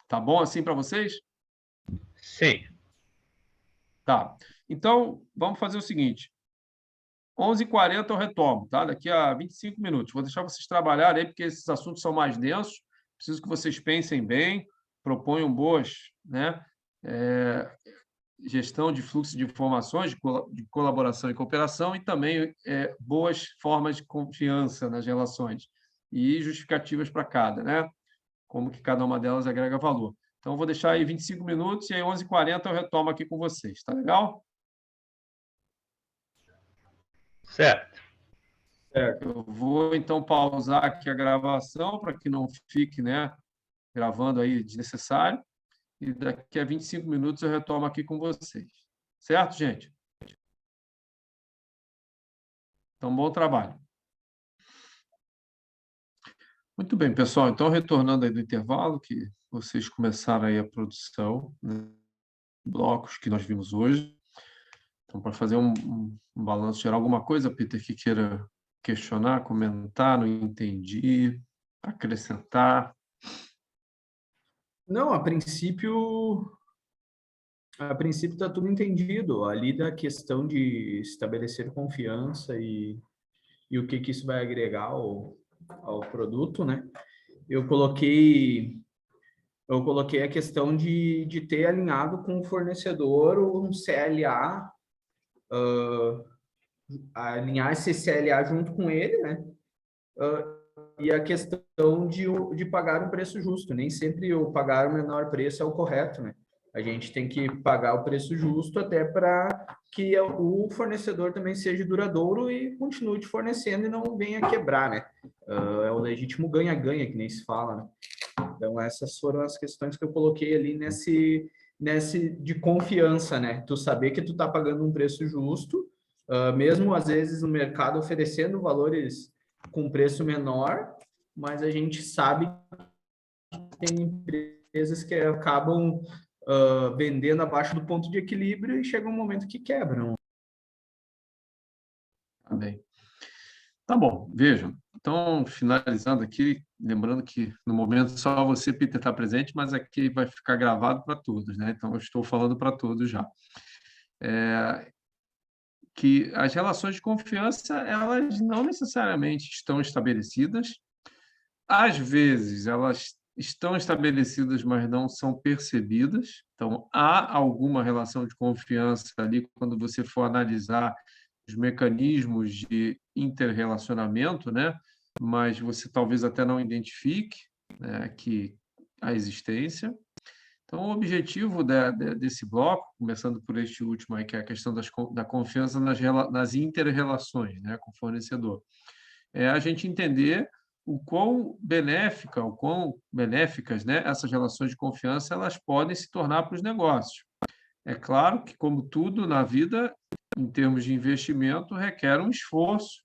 tá bom assim para vocês? Sim. Tá. Então, vamos fazer o seguinte. 11h40 eu retomo, tá? Daqui a 25 minutos. Vou deixar vocês trabalharem aí, porque esses assuntos são mais densos. Preciso que vocês pensem bem, proponham boas, né? Gestão de fluxo de informações, de colaboração e cooperação, e também boas formas de confiança nas relações e justificativas para cada, né? Como que cada uma delas agrega valor. Então, eu vou deixar aí 25 minutos e aí 11h40 eu retomo aqui com vocês. Tá legal? Certo. Eu vou, então, pausar aqui a gravação para que não fique, né, gravando aí desnecessário. E daqui a 25 minutos eu retomo aqui com vocês. Certo, gente? Então, bom trabalho. Muito bem, pessoal. Então, retornando aí do intervalo, que vocês começaram aí a produção, né, blocos que nós vimos hoje. Então, para fazer um balanço geral, alguma coisa, Peter, que queira questionar, comentar, não entendi, acrescentar? Não, a princípio está tudo entendido. Ali da questão de estabelecer confiança e o que isso vai agregar ao produto, né? Eu coloquei a questão de ter alinhado com o fornecedor um CLA, alinhar esse CLA junto com ele, né? E a questão de pagar um preço justo. Nem sempre o pagar o menor preço é o correto, né? A gente tem que pagar o preço justo até para que o fornecedor também seja duradouro e continue te fornecendo e não venha quebrar, né? É o legítimo ganha-ganha, que nem se fala, né? Então, essas foram as questões que eu coloquei ali nesse de confiança, né? Tu saber que tu tá pagando um preço justo, mesmo às vezes no mercado oferecendo valores com preço menor, mas a gente sabe que tem empresas que acabam vendendo abaixo do ponto de equilíbrio e chega um momento que quebram. Tá bem. Tá bom, vejam. Então, finalizando aqui, lembrando que no momento só você, Peter, está presente, mas aqui vai ficar gravado para todos, né? Então, eu estou falando para todos já. Que as relações de confiança, elas não necessariamente estão estabelecidas. Às vezes, elas estão estabelecidas, mas não são percebidas. Então, há alguma relação de confiança ali quando você for analisar os mecanismos de interrelacionamento, né? Mas você talvez até não identifique, né, que a existência. Então, o objetivo desse bloco, começando por este último aí, que é a questão da confiança nas inter-relações, né, com o fornecedor, é a gente entender o quão benéficas, né, essas relações de confiança elas podem se tornar para os negócios. É claro que, como tudo na vida, em termos de investimento, requer um esforço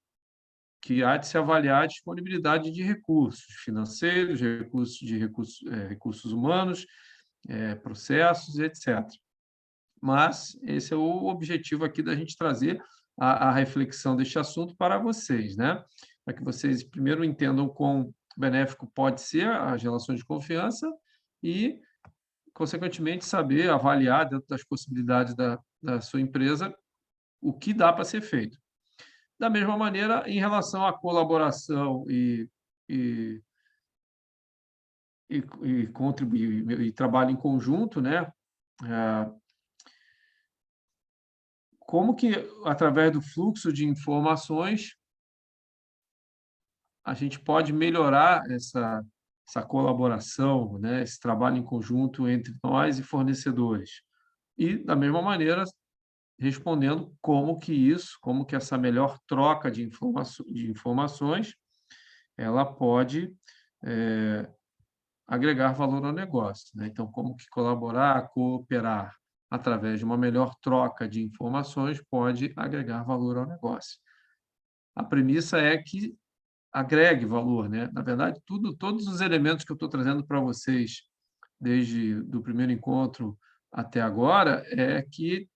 que há de se avaliar a disponibilidade de recursos financeiros, recursos humanos, processos, etc. Mas esse é o objetivo aqui da gente trazer a reflexão deste assunto para vocês, né? Para que vocês primeiro entendam quão benéfico pode ser as relações de confiança e, consequentemente, saber avaliar dentro das possibilidades da sua empresa o que dá para ser feito. Da mesma maneira, em relação à colaboração e contribuir e trabalho em conjunto, né? Como que, através do fluxo de informações, a gente pode melhorar essa colaboração, né? Esse trabalho em conjunto entre nós e fornecedores. E, da mesma maneira, respondendo como que essa melhor troca de informações, ela pode agregar valor ao negócio, né? Então, como que colaborar, cooperar através de uma melhor troca de informações pode agregar valor ao negócio. A premissa é que agregue valor, né? Na verdade, todos os elementos que eu estou trazendo para vocês desde do primeiro encontro até agora é que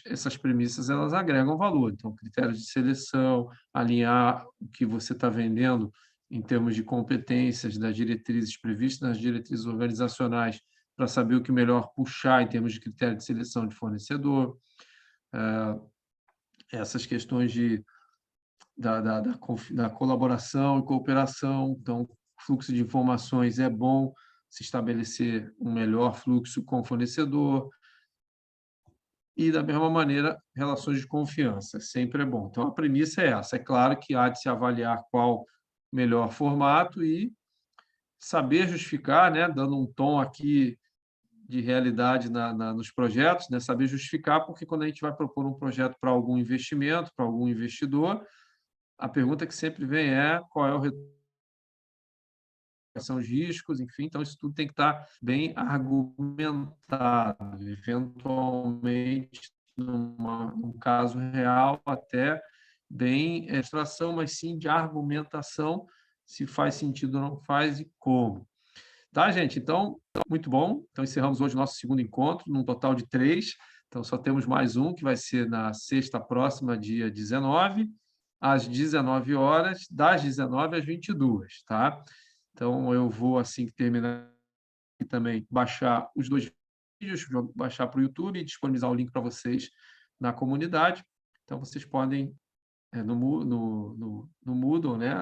essas premissas elas agregam valor. Então, critérios de seleção, alinhar o que você está vendendo em termos de competências das diretrizes previstas nas diretrizes organizacionais para saber o que melhor puxar em termos de critério de seleção de fornecedor. Essas questões da colaboração e cooperação. Então, fluxo de informações é bom se estabelecer um melhor fluxo com o fornecedor. E, da mesma maneira, relações de confiança, sempre é bom. Então, a premissa é essa. É claro que há de se avaliar qual melhor formato e saber justificar, né, dando um tom aqui de realidade nos projetos, né, saber justificar, porque quando a gente vai propor um projeto para algum investimento, para algum investidor, a pergunta que sempre vem é qual é o retorno, quais são os riscos, enfim, então isso tudo tem que estar bem argumentado, eventualmente, num caso real, até bem abstração, mas sim de argumentação, se faz sentido ou não faz e como. Tá, gente? Então, muito bom. Então, encerramos hoje o nosso segundo encontro, num total de 3. Então, só temos mais um, que vai ser na sexta próxima, dia 19, às 19 horas, das 19 às 22, tá? Então, eu vou, assim que terminar, também baixar os 2 vídeos, baixar para o YouTube e disponibilizar o link para vocês na comunidade. Então, vocês podem, no Moodle, né,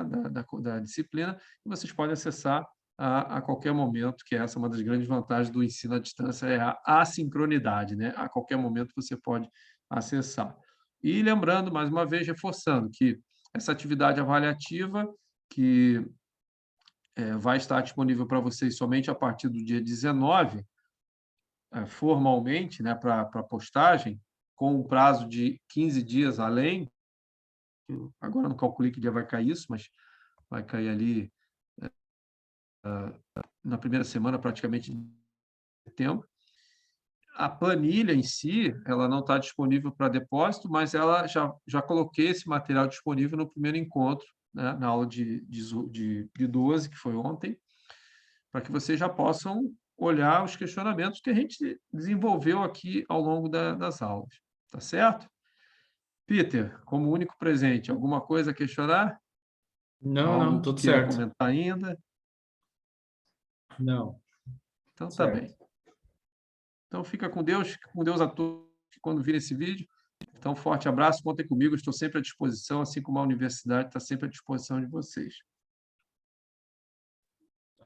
da disciplina, e vocês podem acessar a qualquer momento, que essa é uma das grandes vantagens do ensino à distância, é a assincronidade, né? A qualquer momento você pode acessar. E lembrando, mais uma vez, reforçando que essa atividade avaliativa, que vai estar disponível para vocês somente a partir do dia 19, formalmente, né, para postagem, com um prazo de 15 dias além. Agora não calculei que dia vai cair isso, mas vai cair ali na primeira semana, praticamente, de setembro. A planilha em si, ela não está disponível para depósito, mas ela já coloquei esse material disponível no primeiro encontro, né, na aula de 12, que foi ontem, para que vocês já possam olhar os questionamentos que a gente desenvolveu aqui ao longo das aulas. Tá certo? Peter, como único presente, alguma coisa a questionar? Não, Algo que tudo queira certo. comentar ainda? Não, Então, tá certo. bem. Então, fica com Deus a todos quando virem esse vídeo. Então, forte abraço, contem comigo, estou sempre à disposição, assim como a universidade está sempre à disposição de vocês.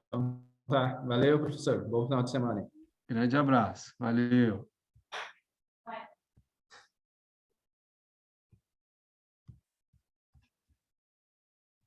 Então, tá, valeu, professor. Bom final de semana. Grande abraço. Valeu.